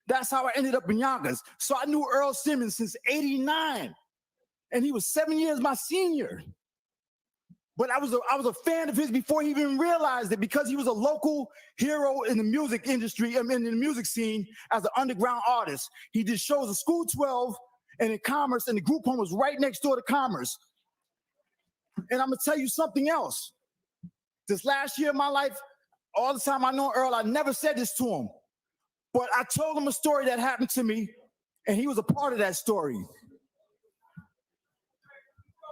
That's how I ended up in Yonkers. So I knew Earl Simmons since '89, and he was 7 years my senior. But I was a fan of his before he even realized it, because he was a local hero in the music industry, in the music scene as an underground artist. He did shows at School 12 and in Commerce, and the group home was right next door to Commerce. And I'm gonna tell you something else. This last year of my life, all the time I know Earl, I never said this to him, but I told him a story that happened to me, and he was a part of that story.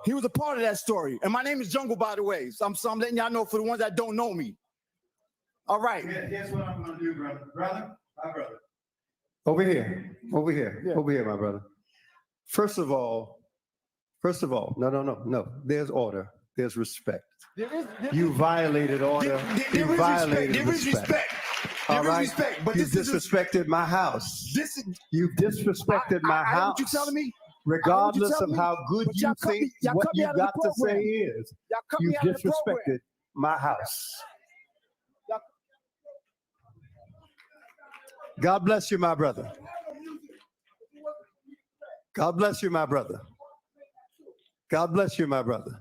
He was a part of that story. And my name is Jungle, by the way. So I'm letting y'all know for the ones that don't know me. All right. Here's what I'm gonna do, brother. My brother. Over here, yeah. Over here, my brother. First of all, no. There's order. There's respect. You violated order. You violated respect. All right. But you disrespected my house. You disrespected my house. What you telling me? Regardless of how good you think what you got to say is, you disrespected my house. God bless you, my brother. God bless you, my brother. God bless you, my brother.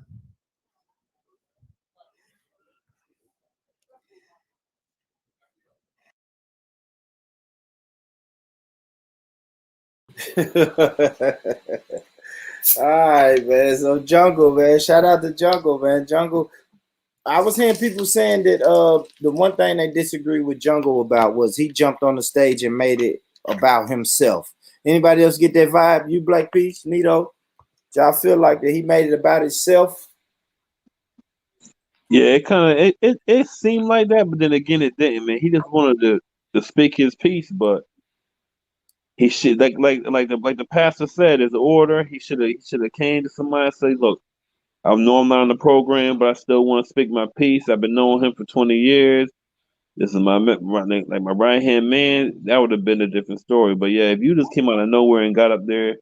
All right, man. So Jungle, man. Shout out to Jungle, man. Jungle. I was hearing people saying that the one thing they disagree with Jungle about was he jumped on the stage and made it about himself. Anybody else get that vibe? You, Black Peach, Nito? Y'all feel like that he made it about himself? Yeah, it kind of it seemed like that, but then again, it didn't. Man, he just wanted to speak his piece, but he should like the pastor said, as an order. He should have came to somebody and say, "Look, I know I'm not on the program, but I still want to speak my piece. I've been knowing him for 20 years. This is my right hand man." That would have been a different story. But yeah, if you just came out of nowhere and got up there,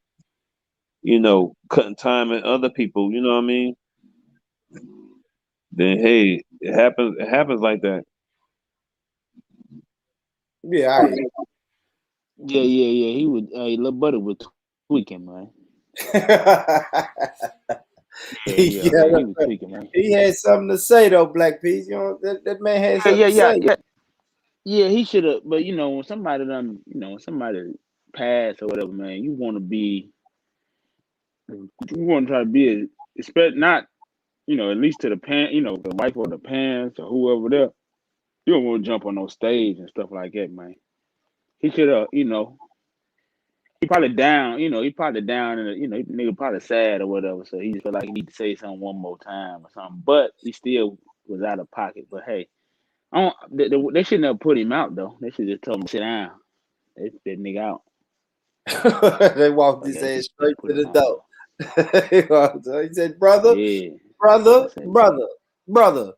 cutting time at other people, you know what I mean? Then hey, it happens. It happens like that. Yeah, Yeah. He would. Little buddy was tweaking, man. He was tweaking, man. He had something to say though, Black Peace. That man had something to say. Yeah, he should have. But when somebody somebody passed or whatever, man, you want to try to be, especially not, at least to the the wife or the parents or whoever there. You don't want to jump on no stage and stuff like that, man. he should have, he probably down, he probably down, and nigga probably sad or whatever. So he just felt like he need to say something one more time or something. But he still was out of pocket. But hey, I don't. They shouldn't have put him out though. They should just told him to sit down. They spit nigga out. They walked his ass straight to the door. He said, brother, Yeah. brother,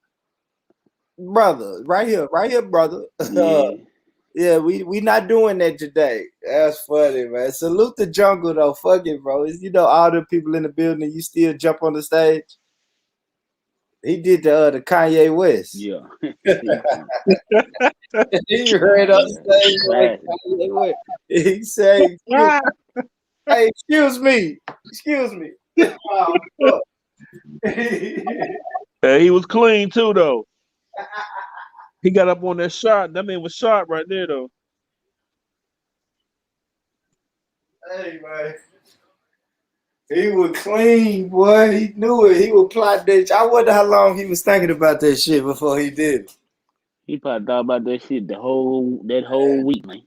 right here, brother. Yeah. Yeah, we not doing that today. That's funny, man. Salute the jungle though. Fuck it, bro. It's, all the people in the building, you still jump on the stage. He did the Kanye West. Yeah. He ran up stage like Kanye West. He said, "Hey, excuse me." Oh, He was clean too, though. He got up on that shot. That man was sharp right there, though. Hey, man. He was clean, boy. He knew it. He would plot that. I wonder how long he was thinking about that shit before he did it. He probably thought about that shit that whole week, man.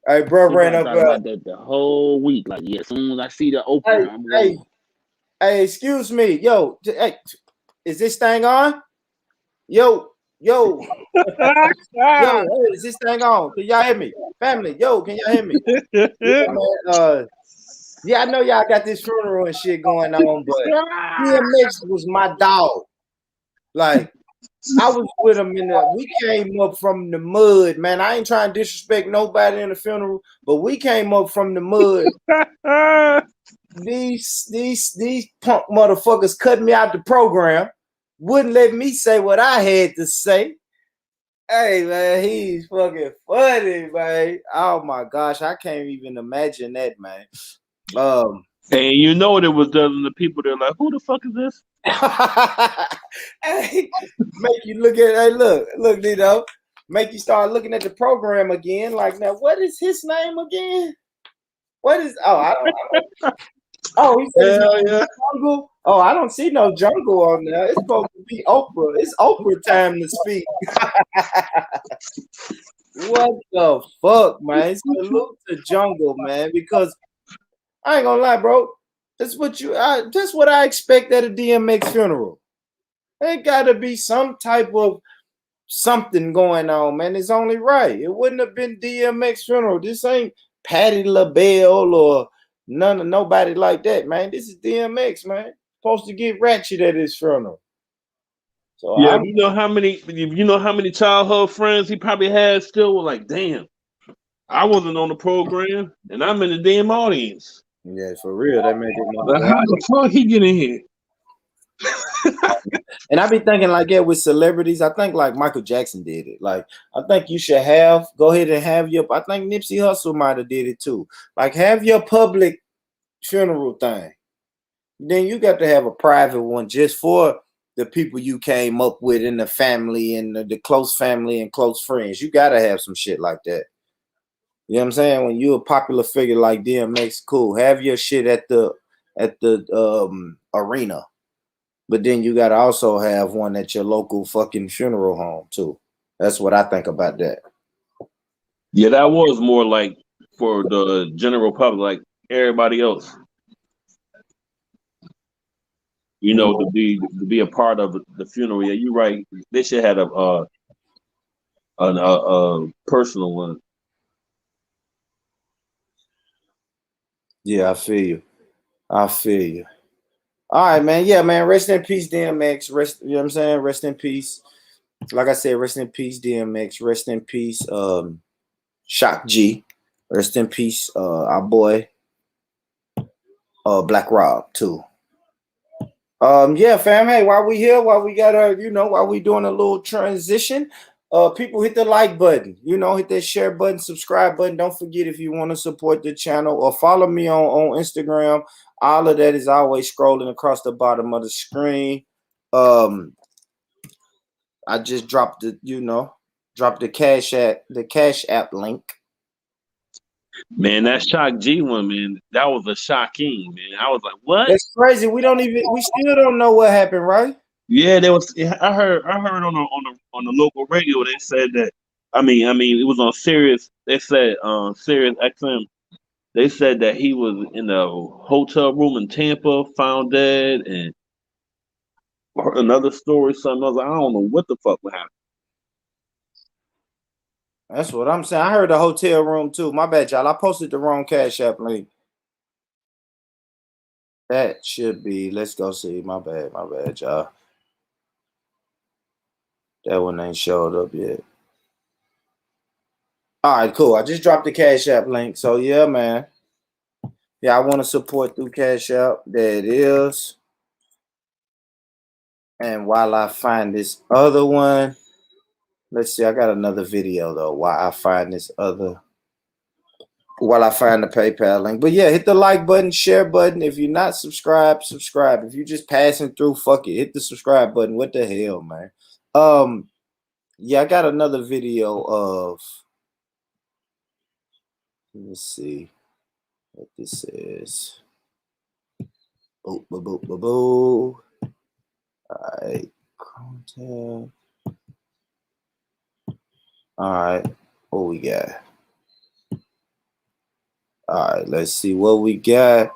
Hey, bro, He ran probably up thought about that the whole week. Like, yeah, as soon as I see the opener, I'm going. Hey, excuse me. Yo, hey, is this thing on? Yo, hey, is this thing on? Can y'all hear me? Family, yo, can y'all hear me? Yeah, man, I know y'all got this funeral and shit going on, but DMX was my dog. Like, I was with him we came up from the mud, man. I ain't trying to disrespect nobody in the funeral, but we came up from the mud. These punk motherfuckers cut me out the program, wouldn't let me say what I had to say. Hey, man, he's fucking funny, man. Oh my gosh, I can't even imagine that, man. And there was the people that are like, who the fuck is this? Hey, make you look at, hey, look, Dito, make you start looking at the program again. Like, now, what is his name again? What is? Oh, I don't. Oh, he said Jungle. Oh, I don't see no Jungle on there. It's supposed to be Oprah. It's Oprah time to speak. What the fuck, man? Salute to Jungle, man, because I ain't gonna lie, bro. That's what I expect at a DMX funeral. There gotta be some type of something going on, man. It's only right. It wouldn't have been DMX funeral. This ain't Patti LaBelle or nobody like that, man. This is DMX, man. Supposed to get ratchet at his funeral. So yeah, you know how many childhood friends he probably had still were like, damn, I wasn't on the program and I'm in the damn audience. Yeah, for real. That made it like, how the fuck he get in here? And I be thinking like that with celebrities. I think like Michael Jackson did it. Like, I think you should go ahead and have I think Nipsey Hussle might have did it too. Like, have your public funeral thing. Then you got to have a private one just for the people you came up with in the family and the close family and close friends. You got to have some shit like that. You know what I'm saying? When you're a popular figure like DMX, cool. Have your shit at the arena. But then you got to also have one at your local fucking funeral home too. That's what I think about that. Yeah, that was more like for the general public, like everybody else. To be a part of the funeral. Yeah, you're right. They should have a personal one. Yeah, I feel you. All right, man. Yeah, man. Rest in peace, DMX. You know what I'm saying? Rest in peace. Like I said, rest in peace, DMX. Rest in peace, Shock G. Rest in peace, our boy, Black Rob, too. Yeah, fam. Hey, while we here, while we got while we doing a little transition, people hit the like button, hit that share button, subscribe button. Don't forget, if you want to support the channel or follow me on Instagram, all of that is always scrolling across the bottom of the screen. I just dropped the Cash App link. Man, that Shock G one, man, that was a shocking, man. I was like, what? That's crazy. We still don't know what happened, right? Yeah, there was. I heard on the local radio they said that I mean, it was on Sirius. They said Sirius XM. They said that he was in a hotel room in Tampa, found dead, and another story. Something else. I don't know what the fuck happened. That's what I'm saying. I heard the hotel room too. My bad, y'all. I posted the wrong Cash App link. That should be. Let's go see. My bad, y'all. That one ain't showed up yet. All right, cool. I just dropped the Cash App link. So yeah, man. Yeah, I want to support through Cash App. There it is. And while I find this other one, let's see. I got another video though. While I find the PayPal link. But yeah, hit the like button, share button. If you're not subscribed, subscribe. If you're just passing through, fuck it. Hit the subscribe button. What the hell, man? Yeah, I got another video of. Let's see what this is. Boop, boop, boop, boop, boop. All right, contact. All right, what we got? All right, let's see what we got.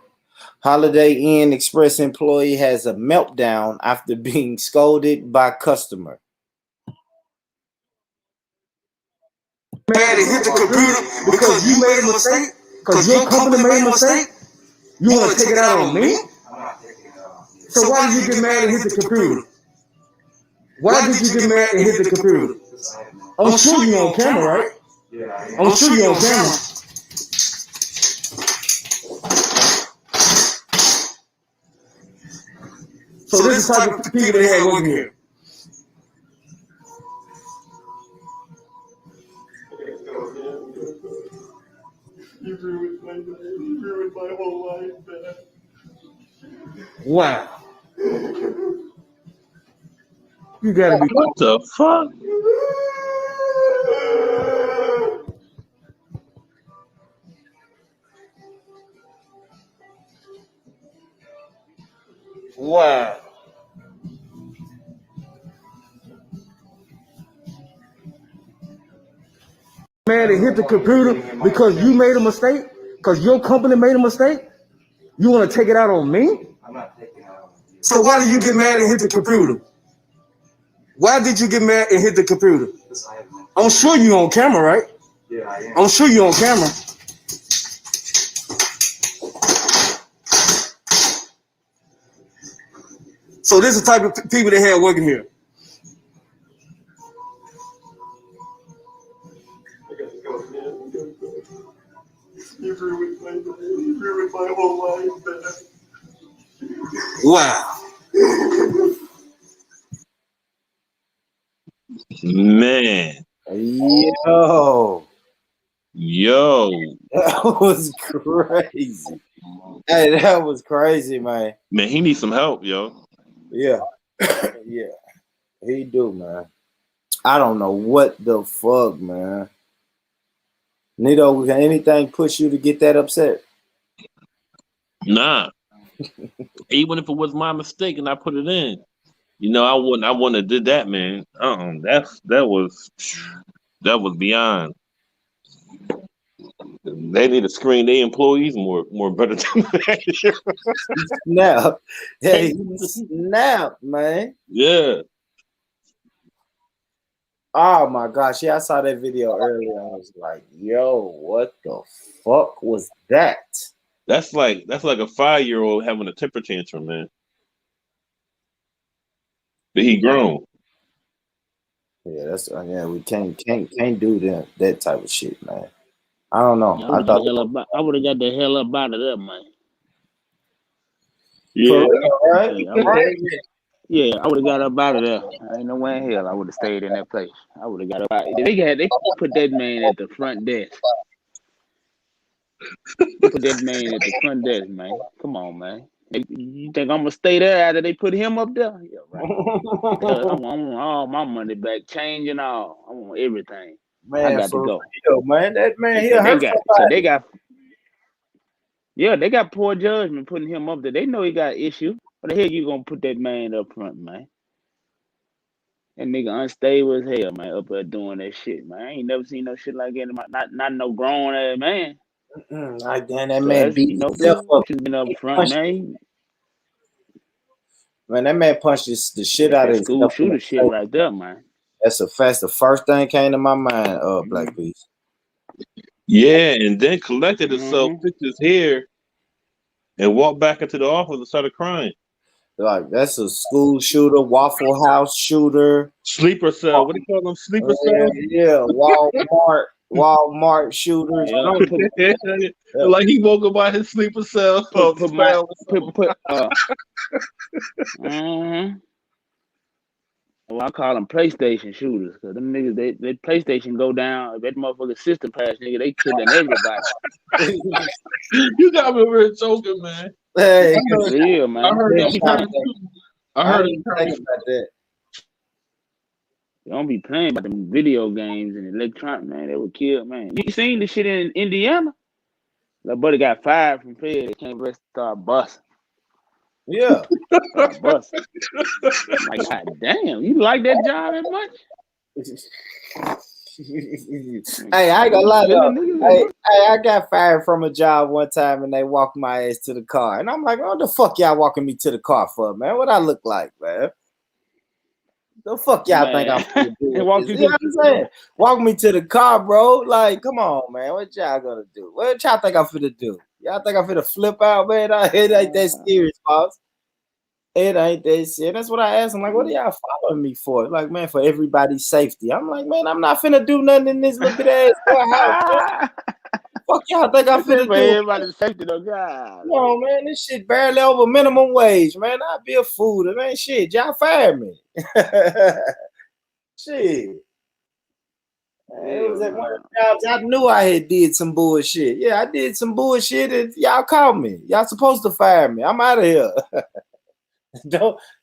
Holiday Inn Express employee has a meltdown after being scolded by customer. Mad and hit the computer because you made a mistake, because your company made a mistake. You want to take it out on me? So why did you get mad and hit the computer? Why did you get mad and hit the computer? I'm sure you're on camera, right? I'm sure you're on camera. So this is the type of people they had working here. You ruined my whole life, man. Wow. You gotta be. What the fuck? Wow. Mad and hit the computer because you made a mistake? Because your company made a mistake? You want to take it out on me? I'm not taking it out on you. So why did you get mad and hit the computer? Why did you get mad and hit the computer? I'm sure you're on camera, right? Yeah, I am. I'm sure you're on camera. So this is the type of people they had working here. You ruined my whole life, man. Wow. Man. Yo. That was crazy. Hey, that was crazy, man. Man, he needs some help, yo. Yeah. Yeah. He do, man. I don't know what the fuck, man. Nito, can anything push you to get that upset? Nah. Even if it was my mistake and I put it in, you know, I wouldn't have did that, man. That was beyond. They need to screen their employees more better than that. Snap. Hey, snap, man. Yeah. Oh my gosh. Yeah, I saw that video earlier. I was like, yo, what the fuck was that? That's like a 5-year-old having a temper tantrum, man. But he grown. Yeah, we can't do that type of shit, man. I don't know. I would have got the hell up out of there, man. Yeah. Right? Yeah, I would have got up out of there. Ain't no way in hell I would have stayed in that place. I would have got up out. They put that man at the front desk. They put that man at the front desk, man. Come on, man. You think I'm gonna stay there after they put him up there? Yeah, right. I want all my money back, change and all. I want everything. Man, I got to go. Real, man. That man here they got poor judgment putting him up there. They know he got issue. What the hell you gonna put that man up front, man? That nigga unstable as hell, man, up there doing that shit, man. I ain't never seen no shit like that in my not no grown ass man. Like that So man that's beat himself up. should have been up He front, punched, man. man, that man punched the shit That's out of that school himself in the shooter shit face. right there, man. That's a fact. The first thing came to my mind, Black Beast. Yeah, and then collected himself, Mm-hmm. fixed his hair, and walked back into the office and started crying. Like that's a school shooter, Waffle House shooter. Sleeper cell. What do you call them? Sleeper cells? Yeah, Walmart shooters. Yeah, Like he woke up by his sleeper cell. put my well, I call them PlayStation shooters, because them niggas, they PlayStation go down. If that motherfucker system pass, nigga, they killing everybody. You got me over here choking, man. Hey, Real, man. I heard I that term. I heard didn't that think term. about that. You don't be playing about them video games and electronic, man. They would kill, man. You seen the shit in Indiana? That buddy got fired from Fed. They came back, start busting. Yeah. Start busting. I'm like, God damn, you like that job that much? Hey, I ain't gonna lie Killing though. niggas, Hey, I got fired from a job one time and they walked my ass to the car. And I'm like, what the fuck y'all walking me to the car for, man? What I look like, man? The fuck y'all think I'm gonna do? They walked You you know to what I'm saying? Walk me to the car, bro. Like, come on, man. What y'all gonna do? What y'all think I'm finna do? Y'all think I'm finna flip out, man? It ain't that serious, boss. It ain't that serious. That's what I asked him. Like, what are y'all following me for? Like, man, for everybody's safety. I'm like, man, I'm not finna do nothing in this little bit ass warehouse. Man. Fuck y'all think I'm finna for do? everybody's safety, though, God. No, man, this shit barely over minimum wage, man. I'd be a fool. It ain't shit. Y'all fired me. Shit. It was at one of the jobs I knew I had did some bullshit. Yeah, I did some bullshit and y'all called me. Y'all supposed to fire me. I'm out of here.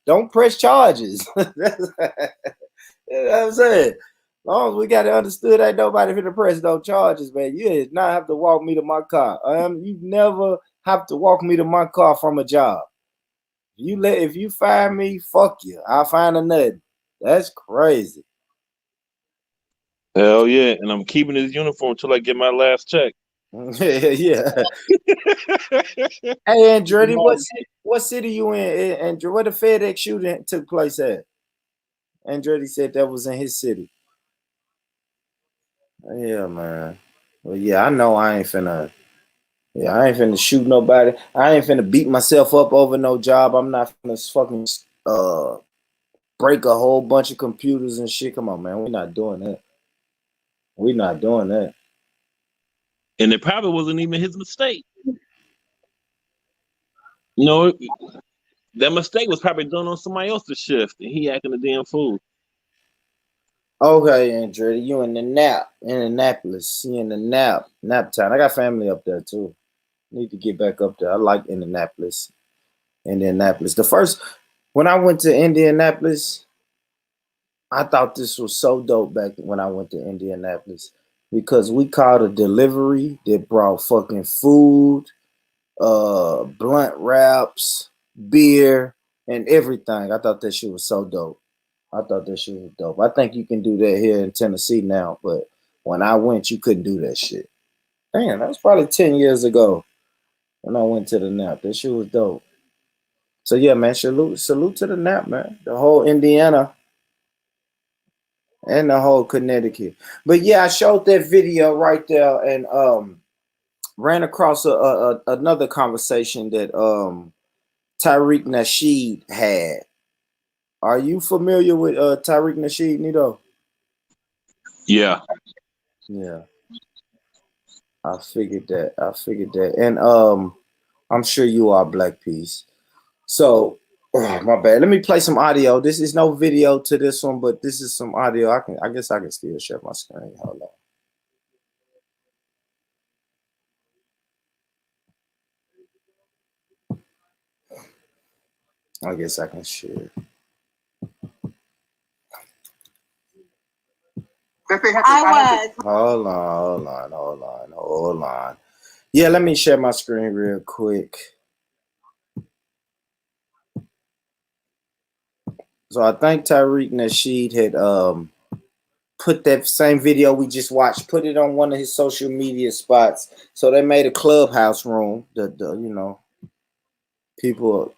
don't press charges. You know what I'm saying? As long as we got it understood, ain't nobody finna press no charges, man. You did not have to walk me to my car. You never have to walk me to my car from a job. If you fire me, fuck you. I'll find a nothing. That's crazy. Hell yeah, and I'm keeping his uniform until I get my last check. Yeah. Hey, Andretti, what city you in? Andrew, where the FedEx shooting took place at? Andretti said that was in his city. Yeah, man. Well, yeah, I know I ain't finna. Yeah, I ain't finna shoot nobody. I ain't finna beat myself up over no job. I'm not finna fucking break a whole bunch of computers and shit. Come on, man. We're not doing that. We're not doing that. And it probably wasn't even his mistake. You know, that mistake was probably done on somebody else's shift, and he acting a damn fool. Okay, Andretti, you in the Annapolis. You in the nap town. I got family up there too. Need to get back up there. I like Indianapolis. When I went to Indianapolis, I thought this was so dope back when I went to Indianapolis because we called a delivery that brought fucking food, blunt wraps, beer, and everything. I thought that shit was so dope. I think you can do that here in Tennessee now, but when I went, you couldn't do that shit. Damn, that was probably 10 years ago when I went to the nap. That shit was dope. So yeah, man, salute to the nap, man. The whole Indiana and the whole Connecticut. But yeah, I showed that video right there and ran across another conversation that Tariq Nasheed had. Are you familiar with Tariq Nasheed, Nito? Yeah. Yeah. I figured that. And I'm sure you are, Black Peace. So my bad. Let me play some audio. This is no video to this one, but this is some audio. I guess I can still share my screen. Hold on. I guess I can share. Hold on. Yeah, let me share my screen real quick. So I think Tariq Nasheed had put that same video we just watched, put it on one of his social media spots. So they made a clubhouse room. People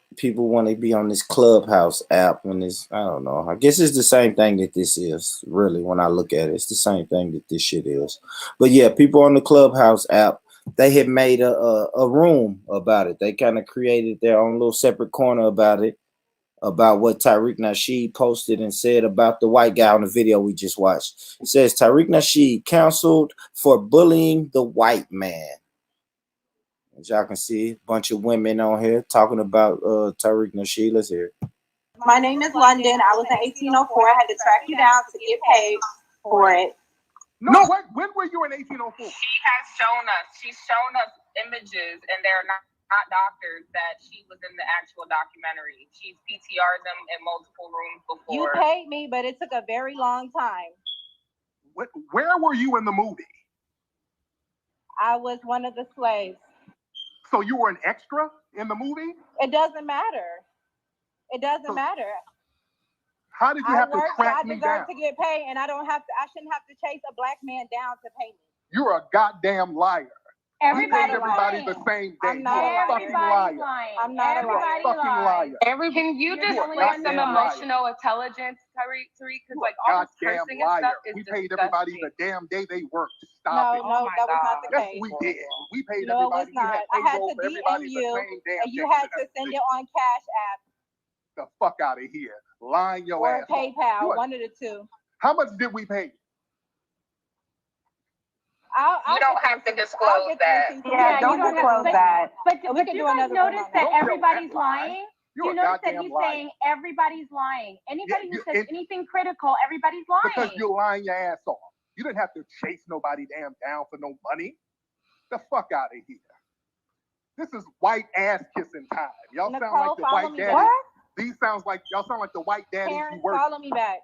want to be on this Clubhouse app when it's, I don't know. I guess it's the same thing that this is, really, when I look at it. It's the same thing that this shit is. But yeah, people on the Clubhouse app, they had made a room about it. They kind of created their own little separate corner about it, about what Tariq Nasheed posted and said about the white guy on the video we just watched. It says Tariq Nasheed counseled for bullying the white man. As y'all can see, a bunch of women on here talking about Tariq Nasheed. Let's hear it. My name is London. I was in 1804. I had to track you down to get paid for it. No, when were you in 1804? She's shown us images, and they're not doctors, that she was in the actual documentary. She's PTR'd them in multiple rooms before. You paid me, but it took a very long time. Where were you in the movie? I was one of the slaves. So you were an extra in the movie? It doesn't matter. It doesn't matter. How did you have to track me down? I deserve to get paid, and I shouldn't have to chase a black man down to pay me. You're a goddamn liar. Everybody's everybody lying. the same day. I'm not You're a fucking liar. lying. I'm not You're a fucking liar. Can you display some emotional intelligence, Tariq? Because like all this Goddamn cursing and liar. stuff is We paid disgusting. everybody the damn day they worked. Stop it. No, that was not the Yes, case. we did. We paid No, it was everybody. We not. had I had payroll to for DM everybody the you, same damn and you day. had to send it on Cash App the fuck out of here. Lying your or ass off. PayPal, one of the two. How much did we pay? You don't have to disclose that. Yeah, don't disclose that. But We can you do guys another notice one on that that. everybody's Don't lie. lying? You're You a notice that goddamn he's liar. saying everybody's lying. Anybody who says it- anything critical, everybody's lying. Because you're lying your ass off. You didn't have to chase nobody damn down for no money. The fuck out of here. This is white ass kissing time. Y'all sound Nicole, like the follow white me daddies. back. These sounds like y'all sound like the white daddies Parents, you work. follow me back.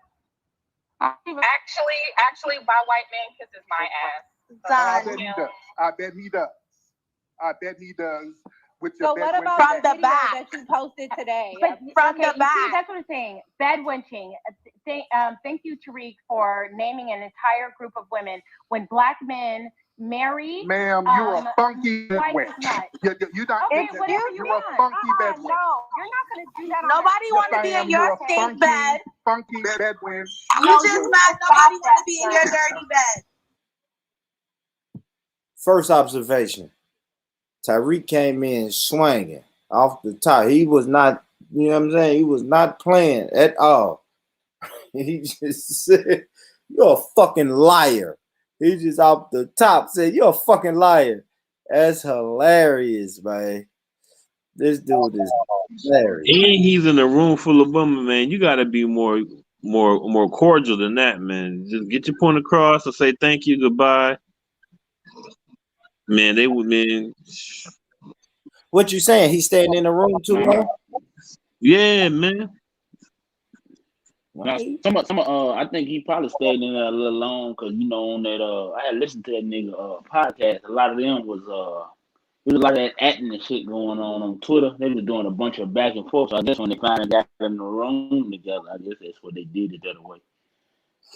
Actually, my white man kisses my ass. I bet he does. I bet he does. I bet he does. With your So what bedroom about back. the video that you posted today? But From okay, the you back. see, that's what I'm saying. Bed wenching. Thank you, Tariq, for naming an entire group of women when black men marry. Ma'am, you're a funky white bedwench. is not. You're not. Okay, You're whatever a you funky want. bedwench. No. You're not going to do that. Nobody want to be in your stink bed. Funky bedwench. You just met nobody want to be in your dirty bed. First observation, Tariq came in swinging off the top. He was not, you know what I'm saying? He was not playing at all. He just said, you're a fucking liar. He just off the top said, you're a fucking liar. That's hilarious, man. This dude is hilarious. And he's in a room full of women, man. You got to be more cordial than that, man. Just get your point across and say thank you, goodbye. Man, they would, man. What you saying? He staying in the room too long? Yeah, man. Now, I think he probably stayed in there a little long because on that I had listened to that nigga podcast. A lot of them was there was a lot of that acting and shit going on Twitter. They was doing a bunch of back and forth. So I guess when they finally got in the room together, I guess that's what they did it the other way.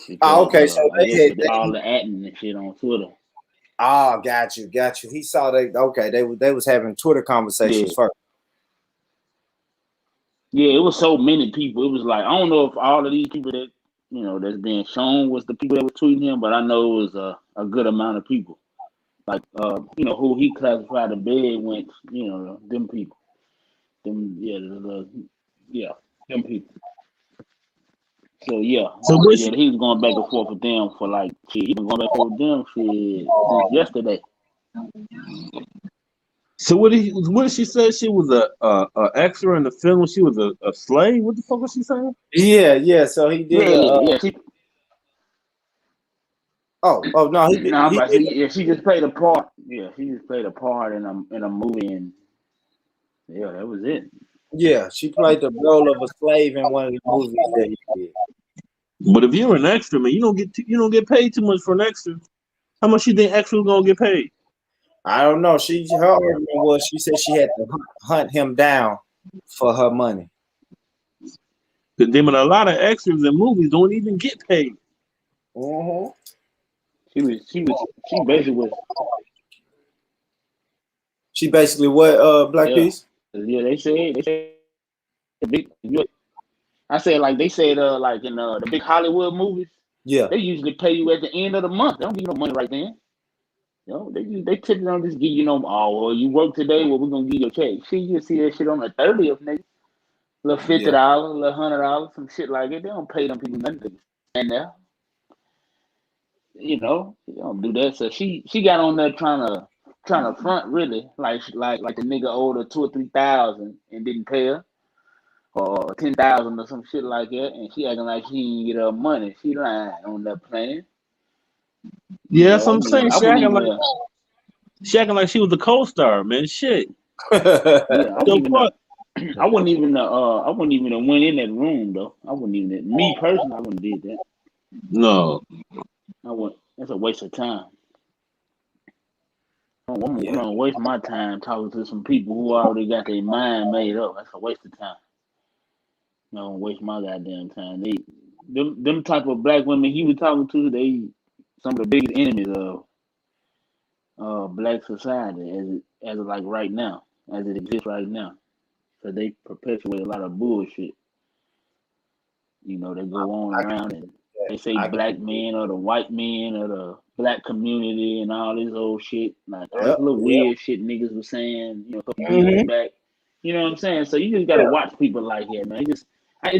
Because, okay, so they all the acting and shit on Twitter. Oh, got you. He saw they was having Twitter conversations first. Yeah, it was so many people. It was like I don't know if all of these people that that's being shown was the people that were tweeting him, but I know it was a good amount of people. Like who he classified the bed went, them people. Them them people. So he was going back and forth with them for like shit. He been going back and forth with them shit since yesterday. So what did she say? She was a extra in the film. She was a slave. What the fuck was she saying? Yeah. So he did. Oh no, he did. She just played a part. Yeah, she just played a part in a movie, and that was it. Yeah, she played the role of a slave in one of the movies that he did. But if you're an extra, man, you don't get paid too much for an extra. How much you think extras gonna get paid? I don't know. Her argument was she said she had to hunt him down for her money. Them and a lot of extras in movies don't even get paid. She basically was. She basically what? Black Yeah, Peace. yeah. They said big. I said like they said like in the big Hollywood movies. Yeah. They usually pay you at the end of the month. They don't give you no money right then. You know, they typically don't just give you no. Oh, well, you work today. Well, we're gonna give you a check. See, you see that shit on the 30th, nigga. Little $50, little $100, some shit like it. They don't pay them people nothing to stand there. You know, they don't do that. So she got on there trying to front really like the nigga owed her 2 or 3 thousand and didn't pay her, or 10,000 or some shit like that, and she acting like she didn't get her money. She lying on that plan. Yeah, that's what I'm saying. She acting like she was a co-star, man. Shit. Yeah, I wouldn't even have went in that room though. I wouldn't even. Me personally, I wouldn't did that. No. I wouldn't. That's a waste of time. I'm gonna waste my time talking to some people who already got their mind made up. That's a waste of time. I don't waste my goddamn time. Them type of black women he was talking to, they some of the biggest enemies of black society as of like right now, as it exists right now. So they perpetuate a lot of bullshit. You know, they go on around and they say black men or the white men or the black community and all this old shit. Like all this little weird shit niggas was saying, you know, a couple years back. You know what I'm saying? So you just gotta watch people like that, man. I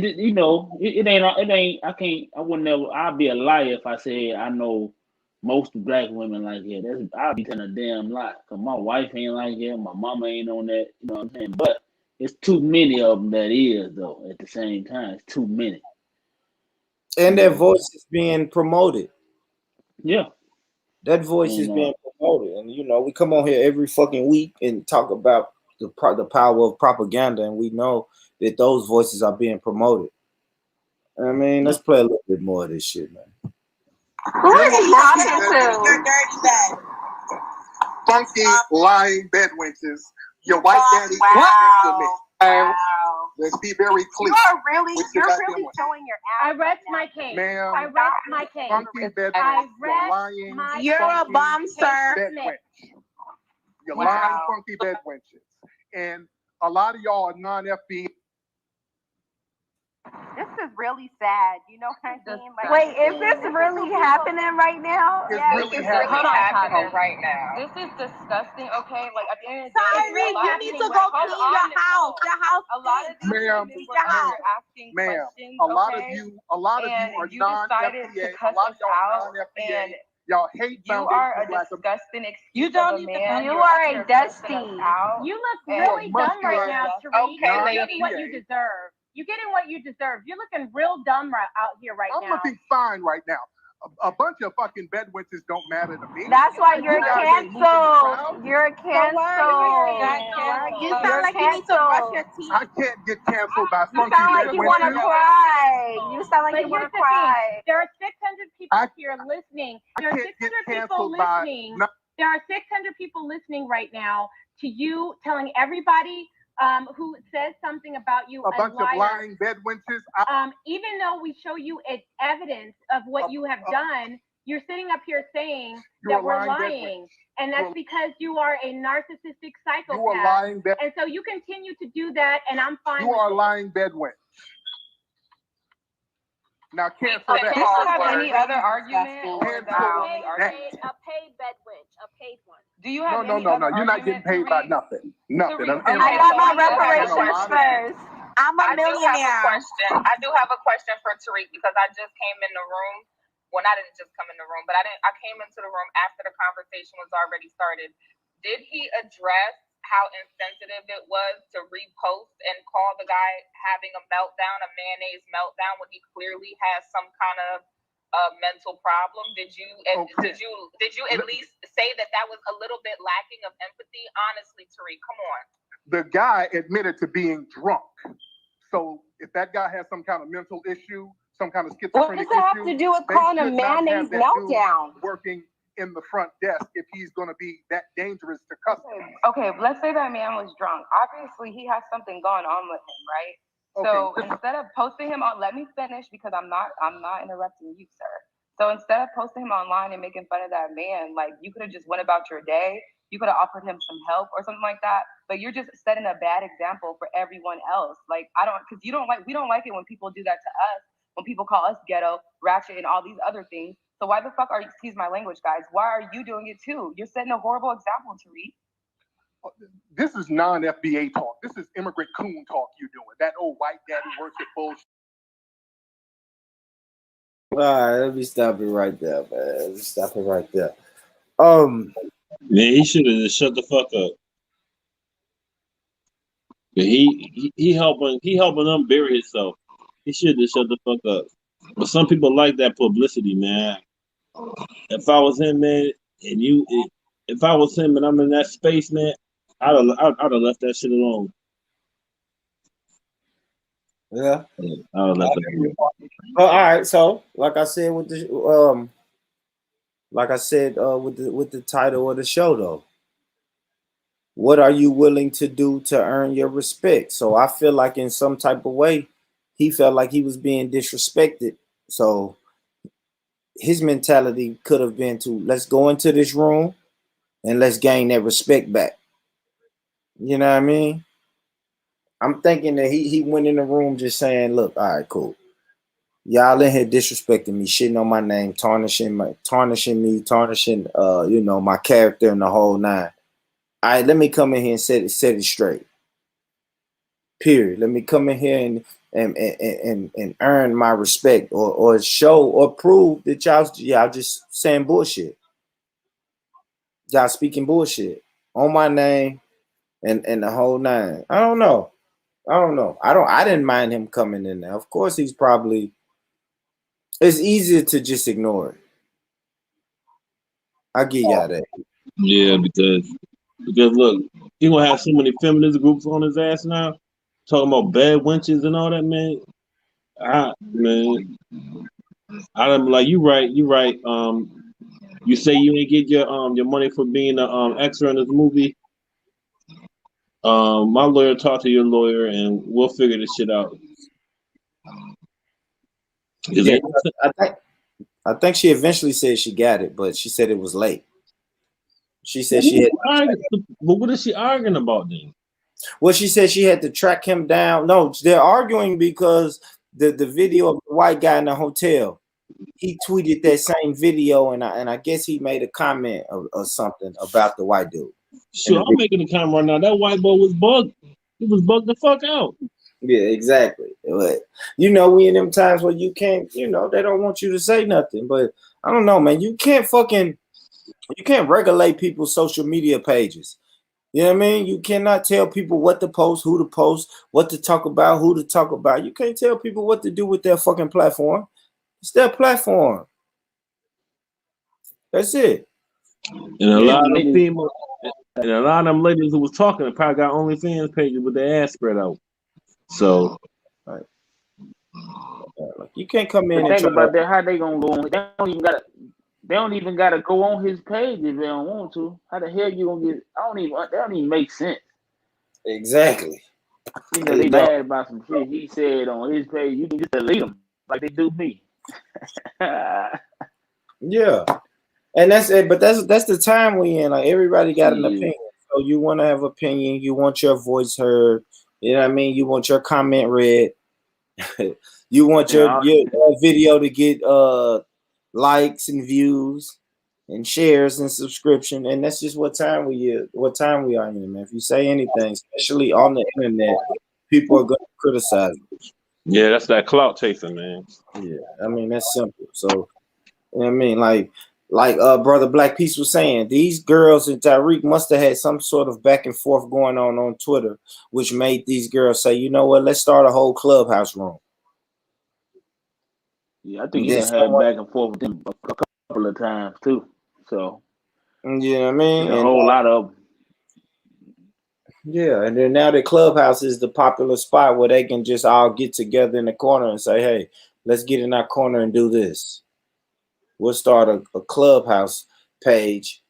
wouldn't never, I'd be a liar if I said I know most black women like that. I'd be telling a damn lie. Cause my wife ain't like that, my mama ain't on that, you know what I'm saying? But it's too many of them that is though at the same time. It's too many. And their voice is being promoted. Yeah. That voice is being promoted. And you know, we come on here every fucking week and talk about the power of propaganda, and we know that those voices are being promoted. I mean, let's play a little bit more of this shit, man. Who is he talking to? Dirty bag. Funky, lying bed wenches. Your white daddy can't answer me. Wow. Let's be very clear. You're really showing your ass. I rest my case. Ma'am, I rest my case. funky bed I wench. rest Lying, my You're a bum, sir. bed wench. You're lying, funky bed wenches. And a lot of y'all are non-FB. This is really sad. You know what I mean? Like, Wait, is this really happening right now? It's Yes, really it's happening. happening right now. This is disgusting. Okay, like at the end of the day, Sorry, you need to go clean your house. Your house. A lot of these Ma'am, women were out here asking ma'am, questions. a lot okay? of you And are you decided non-FBA. to cuss A lot of us y'all are out, non-FBA. and Y'all hate you are a Black disgusting excuse. You don't of a need to man. You You're are out a here cussing us dusty. out. You look And really must dumb you right are now, just- Tariq. Okay, You're lady. getting what you deserve. You're getting what you deserve. You're looking real dumb out here right I'm now. looking fine right now. A bunch of fucking bed wenches don't matter to me. That's why you're You guys ain't moving the canceled. crowd. You're canceled. You sound like you need to brush your teeth. I can't get canceled by You funky sound bed like you want to wenches. cry. You sound like But you want here's to the thing. cry. There are 600 people I- here listening. I There are can't get 600 people canceled by listening. no- There are 600 people listening right now to you telling everybody who says something about you a bunch liar. of lying bed wenches. Even though we show you evidence of what you have done, you're sitting up here saying You're that we're lying bed lying. And that's You're- because you are a narcissistic psychopath. You are lying bed. And so you continue to do that, and I'm fine You with are it. lying bed wench. Now cancel Do that. you have any other argument? Or is that the Cancel only argument? A paid bed wench, a paid one. Do you have No. any other You're not getting argument, paid by Tariq? nothing. Nothing. Tariq, I got my Okay, reparations so- first. I'm a I do have a millionaire. question. I do have a question for Tariq because I just came in the room. Well, I didn't just come in the room, but I came into the room after the conversation was already started. Did he address how insensitive it was to repost and call the guy having a meltdown, a mayonnaise meltdown, when he clearly has some kind of mental problem? Did you at least say that was a little bit lacking of empathy? Honestly, Tariq, come on. The guy admitted to being drunk. So if that guy has some kind of mental issue, some kind of schizophrenic issue, What does that have to do with they calling a should not have mayonnaise that dude meltdown? working in the front desk if he's going to be that dangerous to customers. Okay, let's say that man was drunk. Obviously, he has something going on with him, right? So instead of posting him on, let me finish because I'm not interrupting you, sir. So instead of posting him online and making fun of that man, like you could have just went about your day. You could have offered him some help or something like that. But you're just setting a bad example for everyone else. Like because we don't like it when people do that to us. When people call us ghetto, ratchet, and all these other things. So why the fuck excuse my language, guys? Why are you doing it too? You're setting a horrible example, Tariq. This is non-FBA talk. This is immigrant coon talk you're doing. That old white daddy worship bullshit. All right, let me stop it right there, man. Let me stop it right there. Man, he should have just shut the fuck up. He helping them bury himself. He should have shut the fuck up. But some people like that publicity, man. If I was him, man, if I was him and I'm in that space, man, I'd have left that shit alone. Yeah. I would have left that alone. Well, all right. So, like I said with the with the title of the show, though, what are you willing to do to earn your respect? So I feel like in some type of way, he felt like he was being disrespected. So his mentality could have been to let's go into this room and let's gain that respect back. You know what I mean? I'm thinking that he went in the room just saying, look, all right, cool. Y'all in here disrespecting me, shitting on my name, tarnishing me, my character and the whole nine. All right, let me come in here and set it straight. Period. Let me come in here and earn my respect or show or prove that y'all just saying bullshit. Y'all speaking bullshit on my name and the whole nine. I don't know. I didn't mind him coming in there. Of course, it's easier to just ignore it. I get y'all that. Yeah, because look, he gonna have so many feminist groups on his ass now, talking about bad wenches and all that, man. I'm like, you right. You say you ain't get your money for being a extra in this movie. My lawyer talked to your lawyer, and we'll figure this shit out. Yeah, I think she eventually said she got it, but she said it was late. She said she had. But what is she arguing about then? Well, she said she had to track him down. No, they're arguing because the video of the white guy in the hotel. He tweeted that same video, and I guess he made a comment or something about the white dude. Sure, I'm making a comment right now. That white boy was bugged. He was bugged the fuck out. Yeah, exactly. But, we in them times where you can't, they don't want you to say nothing. But I don't know, man. You can't regulate people's social media pages. You know what I mean? You cannot tell people what to post, who to post, what to talk about, who to talk about. You can't tell people what to do with their fucking platform. It's their platform. That's it. And a lot of females, and a lot of them ladies who was talking probably got OnlyFans pages with their ass spread out. So, right. You can't come in and think about that. How they gonna go on? They don't even gotta go on his page if they don't want to. How the hell you gonna get? That don't even make sense. Exactly. They mad about some shit he said on his page. You can just delete them like they do me. Yeah, and that's it. But that's the time we in. Like everybody got an opinion, so you want to have opinion. You want your voice heard. You know what I mean? You want your comment read. You want your video to get likes and views and shares and subscription, and that's just what time we are in, man. If you say anything, especially on the internet, people are going to criticize you. Yeah, that's that clout chasing, man. Yeah, I mean that's simple. So, I mean, like Brother Black Peace was saying, these girls and Tyreek must have had some sort of back and forth going on Twitter, which made these girls say, you know what, let's start a whole clubhouse room. Yeah, I think you had back and forth with them a couple of times too. So, you know what I mean? A whole lot of them. Yeah, and then now the clubhouse is the popular spot where they can just all get together in the corner and say, hey, let's get in our corner and do this. We'll start a clubhouse page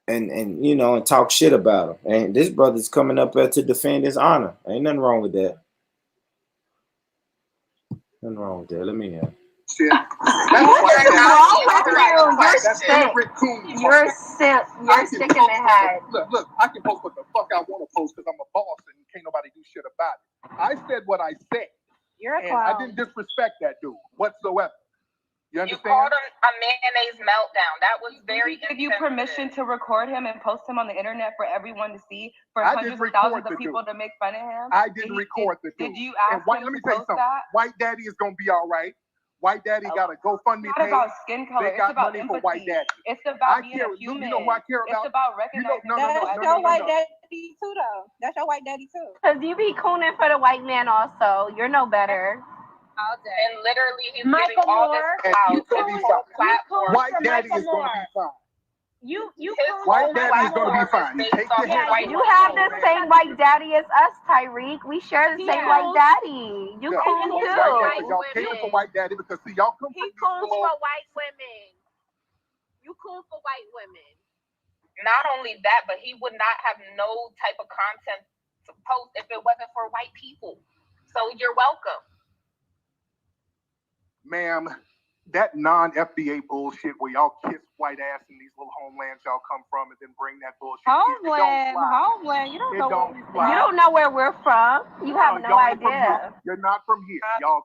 and talk shit about him. And this brother's coming up there to defend his honor. Ain't nothing wrong with that. Nothing wrong with that. Let me hear. Shit. You're sick in the head. Look, I can post what the fuck I want to post because I'm a boss and can't nobody do shit about it. I said what I said. You're a and clown. I didn't disrespect that dude whatsoever. You understand? You called him a mayonnaise meltdown. That was very give you permission to record him and post him on the internet for everyone to see, for I hundreds didn't of thousands record of the people dude. to make fun of him? I didn't record the dude. Did you ask And him let me to tell you post something. that? White Daddy is gonna be all right. White Daddy got a GoFundMe It's not page. about skin color. They It's got about money for White empathy. Daddy. It's about I being care. a human. You know who I care about? It's about recognizing. That's your white daddy too, though. That's your white daddy too. Because you be cooning for the white man also. You're no better. all day. And literally, he's Michael getting all this Moore, clout. you cool- His whole you platform. cool White for Daddy Michael is gonna Moore. be fine. You White Daddy is gonna be fine. Based Take off the of white you have the same white daddy as us, Tyreek. We share the same white daddy. You Yeah. cool White too. Daddy, y'all cater for White Daddy because see y'all come He from cool these for little- white women. You cool for white women. Not only that, but he would not have no type of content to post if it wasn't for white people. So you're welcome. Ma'am, that non-FBA bullshit where y'all kiss white ass in these little homelands y'all come from and then bring that bullshit here, it don't fly. Homeland. You don't It know don't where fly. you don't know where we're from. You have no y'all ain't from idea. here. You're not from here. Y'all,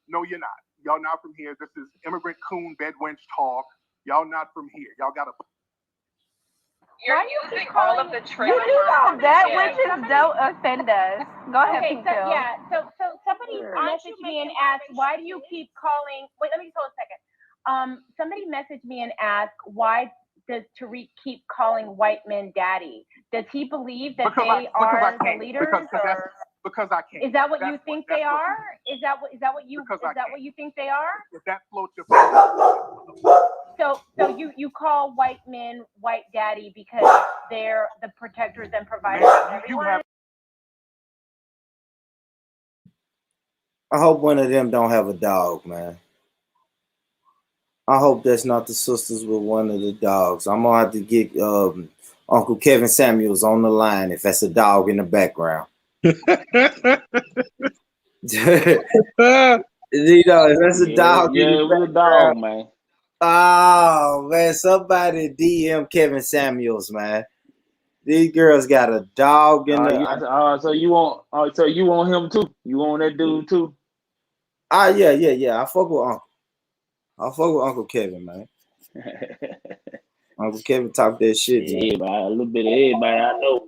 no, you're not. Y'all not from here. This is immigrant coon bed wench talk. Y'all not from here. Y'all got to. You're using all of the You trigger do know words. that Yeah. witches don't offend us. Go ahead, Okay, Pink Pill. so somebody messaged me and asked, why do you keep calling? Wait, let me just hold a second. Somebody messaged me and asked, why does Tariq keep calling white men daddy? Does he believe that they are the leaders? Because I can't. Is that what you think they are? Is that what you think they are? If that floats your So you call white men white daddy because they're the protectors and providers of everyone? I hope one of them don't have a dog, man. I hope that's not the sisters with one of the dogs. I'm gonna have to get Uncle Kevin Samuels on the line if that's a dog in the background. You know, if that's a dog. Yeah, it was a dog, man. Oh man, somebody DM Kevin Samuels, man. These girls got a dog in the. So you want him too? You want that dude too? Yeah. I fuck with Uncle. I fuck with Uncle Kevin, man. Uncle Kevin talk that shit. Yeah, a little bit of everybody I know.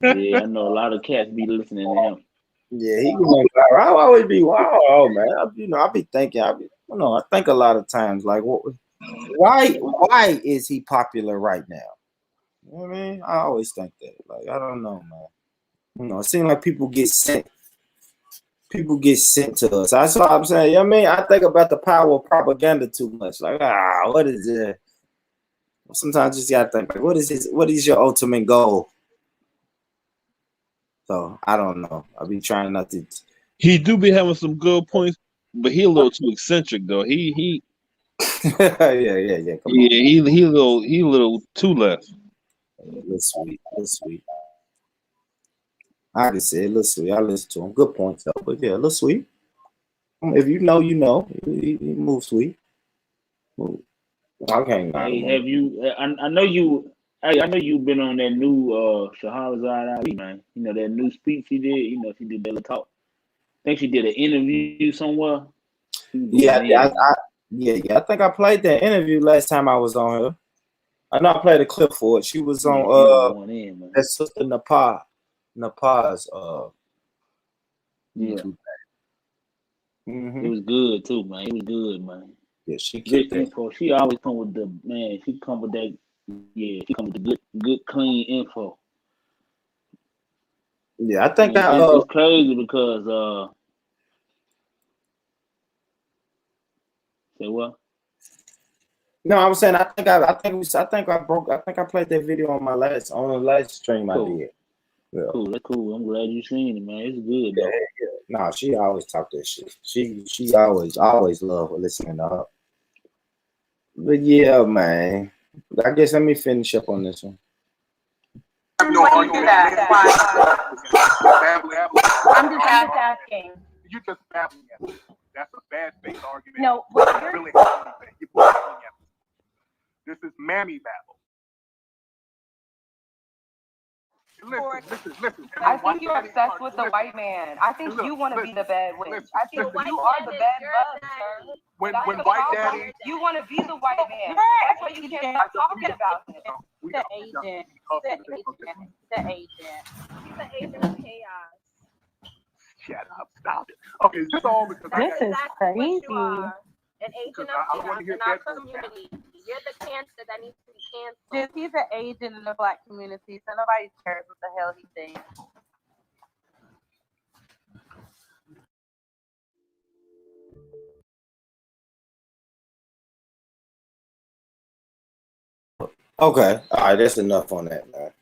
Yeah, I know a lot of cats be listening to him. Yeah, he going viral. I always be wow, man. I be thinking. I think a lot of times, like, why is he popular right now? You know what I mean? I always think that. Like, I don't know, man. It seems like people get sent. People get sent to us. That's what I'm saying. You know what I mean? I think about the power of propaganda too much. Like, what is it? Sometimes you just gotta think, like, what is your ultimate goal? So I don't know. I'll be trying not to. He do be having some good points, but he a little too eccentric though. He yeah. Come on. He a little too left. Let's sweet. I can say a little sweet. I listen to him. Good points though, but yeah, a little sweet. If you know, you know. He moves sweet. Okay. Hey, have you? I know you. Hey, I know you've been on that new Shahrazad Ali, man. You know that new speech she did. You know she did that little talk. I think she did an interview somewhere. Yeah. I think I played that interview last time I was on her. I know I played a clip for it. She was on that sister Napaz YouTube. Mm-hmm. It was good too, man. It was good, man. Yeah, she good info. She always come with the man. She come with that. Yeah, she come with the good, clean info. Yeah, I think it's crazy because say what? No, I was saying I think I played that video on the last stream I did. Yeah. Cool, that's cool. I'm glad you seen it, man. It's good though. Yeah. No, she always talk that shit. She always love listening to her. But yeah, man. I guess let me finish up on this one. Why you do that? Why? I'm just asking. You just babbling. That's a bad faith argument. No, You don't really have anything. You're babbling at me. This is mammy babble. Listen. I think you're obsessed with the white man. I think you want to be the bad witch. I think you are the bad bug, sir. When white daddy, you want to be the white man. That's why you can't stop talking about it. The agent. The agent. He's the agent of chaos. Shut up, stop it. Okay, is this all because This is crazy. An agent I of want to hear chaos in our that. community. You're the cancer that needs to be canceled. He's an agent in the black community, so nobody cares what the hell he's saying. Okay, all right, that's enough on that, man.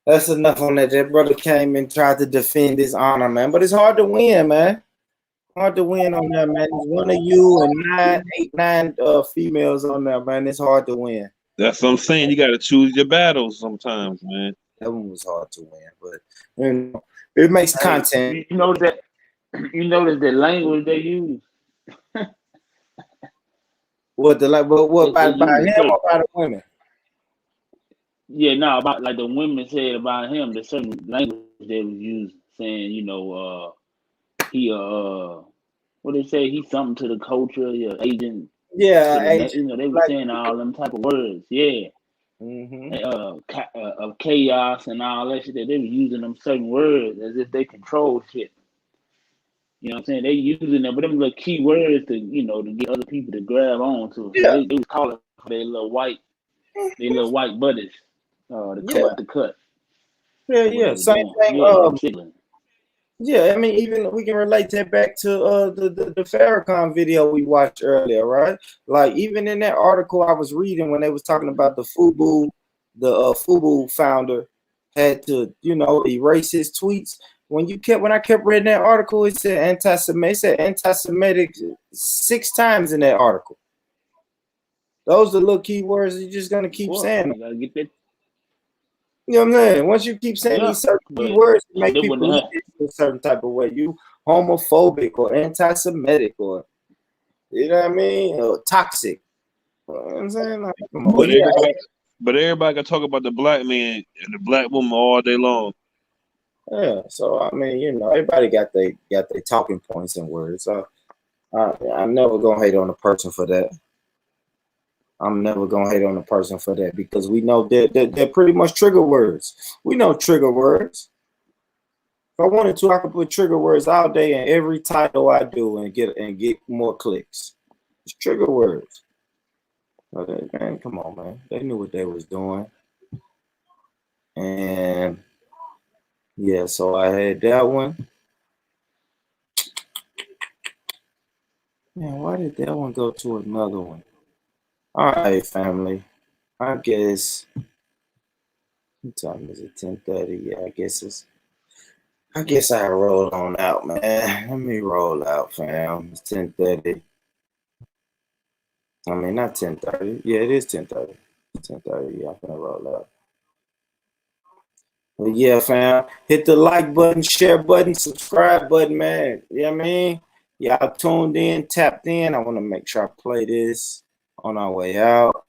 That's enough on that. That brother came and tried to defend his honor, man. But it's hard to win, man. Hard to win on that, man. There's one of you and nine females on there, man. It's hard to win. That's what I'm saying. You got to choose your battles sometimes, man. That one was hard to win, but you know, it makes content. You know that the language they use. What the like? What by him or by the women? Yeah, no, about like the women said about him, the certain language they was using, saying, you know, he what they say, he's something to the culture, agent. Yeah, agent, you know, they were saying all them type of words, yeah. Of chaos and all that shit. That they were using them certain words as if they control shit. You know what I'm saying? They using them, but them little key words to, you know, to get other people to grab on to. Yeah. They was calling for their little white buddies to come out the cut. Yeah. Same thing. Yeah, I mean, even we can relate that back to the Farrakhan video we watched earlier, right? Like even in that article I was reading when they was talking about the FUBU, FUBU founder had to, you know, erase his tweets. When I kept reading that article, it said anti-Semitic 6 times in that article. Those are the little keywords you're just gonna keep saying. You gotta get that. You know what I'm saying? Once you keep saying these certain keywords, you make people look at you a certain type of way. You homophobic or anti-Semitic or, you know what I mean? Or toxic. You know what I'm saying? Like, But everybody can talk about the black man and the black woman all day long. Yeah, so I mean, you know, everybody got their talking points and words. So I'm never gonna hate on a person for that. I'm never gonna hate on a person for that because we know they're pretty much trigger words. We know trigger words. If I wanted to, I could put trigger words all day in every title I do and get more clicks. It's trigger words. But man, come on, man. They knew what they was doing. And yeah, so I had that one. Man, why did that one go to another one? All right, family. I guess. What time is it? 10:30. Yeah, I guess I roll on out, man. Let me roll out, fam. It's 10:30. I mean, not 10:30. Yeah, it is 10:30. 10:30. Yeah, I'm gonna roll out. But yeah, fam. Hit the like button, share button, subscribe button, man. You know what I mean? Y'all tuned in, tapped in. I want to make sure I play this on our way out.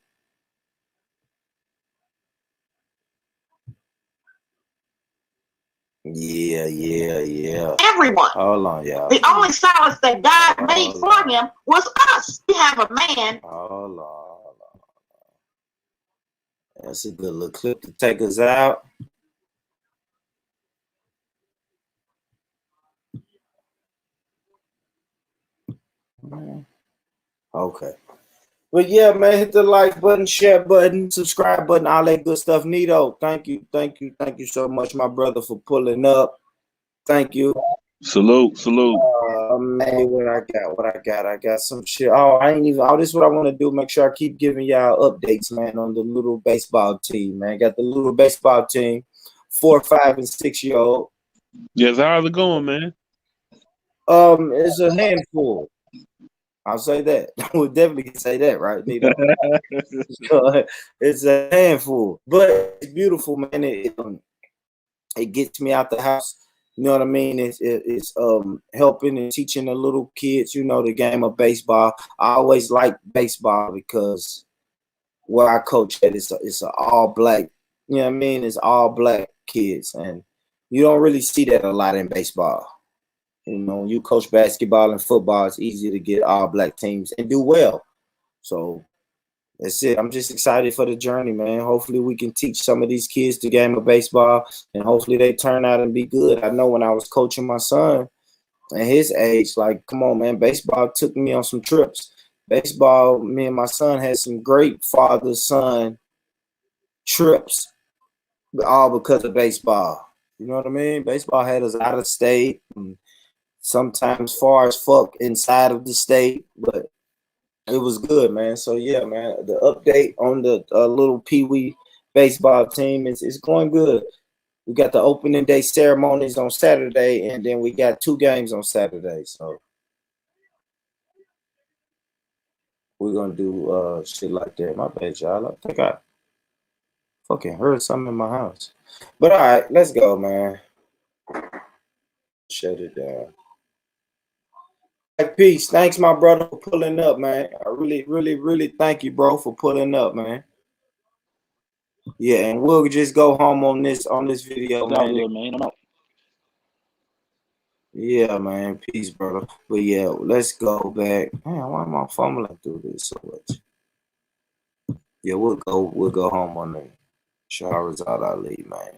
Yeah. Everyone. Hold on, y'all. The only solace that God made for him was us. We have a man. Hold on. That's a good little clip to take us out. Okay. But yeah, man, hit the like button, share button, subscribe button, all that good stuff. Nito, thank you so much, my brother, for pulling up. Thank you. Salute. Man, what I got some shit. This is what I want to do. Make sure I keep giving y'all updates, man, on the little baseball team, man. Got the little baseball team, 4, 5, and 6-year-old. Yes, how's it going, man? It's a handful. I'll say that. I would definitely say that, right, Nito? It's a handful, but it's beautiful, man. It gets me out the house. You know what I mean? It's helping and teaching the little kids, you know, the game of baseball. I always like baseball because where I coach at, it's a all black, you know what I mean? It's all black kids, and you don't really see that a lot in baseball. You know, you coach basketball and football, it's easy to get all black teams and do well. So that's it. I'm just excited for the journey, man. Hopefully we can teach some of these kids the game of baseball, and hopefully they turn out and be good. I know when I was coaching my son at his age, like, come on, man, baseball took me on some trips. Baseball, me and my son had some great father-son trips, all because of baseball. You know what I mean? Baseball had us out of state and sometimes far as fuck inside of the state, but it was good, man. So yeah, man, the update on the little Pee-wee baseball team is going good. We got the opening day ceremonies on Saturday, and then we got 2 games on Saturday. So we're gonna do shit like that. My bad, y'all. I think I fucking heard something in my house. But all right, let's go, man. Shut it down. Peace. Thanks, my brother, for pulling up, man. I really thank you, bro, for pulling up, man. Yeah, and we'll just go home on this video, It's all man. good, man. I'm out. Yeah, man. Peace, brother. But yeah, let's go back. Man, why am I fumbling through this so much? Yeah, we'll go home on the Shahrazad Ali, man.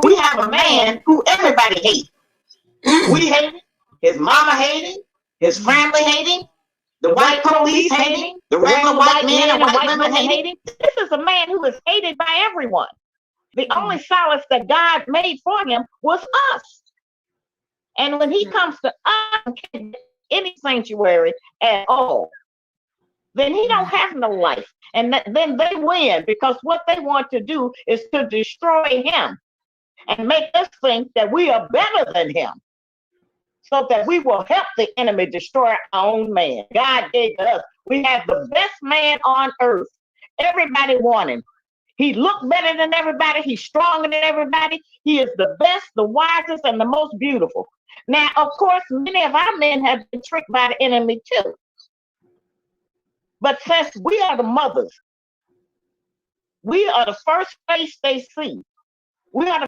We have a man who everybody hates. We hate him. His mama hate him. His family hate him. The white police hate him. The regular white men and white women hate him. This is a man who is hated by everyone. The only solace that God made for him was us. And when he comes to us, any sanctuary at all, then he don't have no life. And then they win, because what they want to do is to destroy him and make us think that we are better than him, so that we will help the enemy destroy our own man. God gave us. We have the best man on earth. Everybody want him. He looked better than everybody. He's stronger than everybody. He is the best, the wisest, and the most beautiful. Now, of course, many of our men have been tricked by the enemy too. But since we are the mothers, we are the first face they see. We are the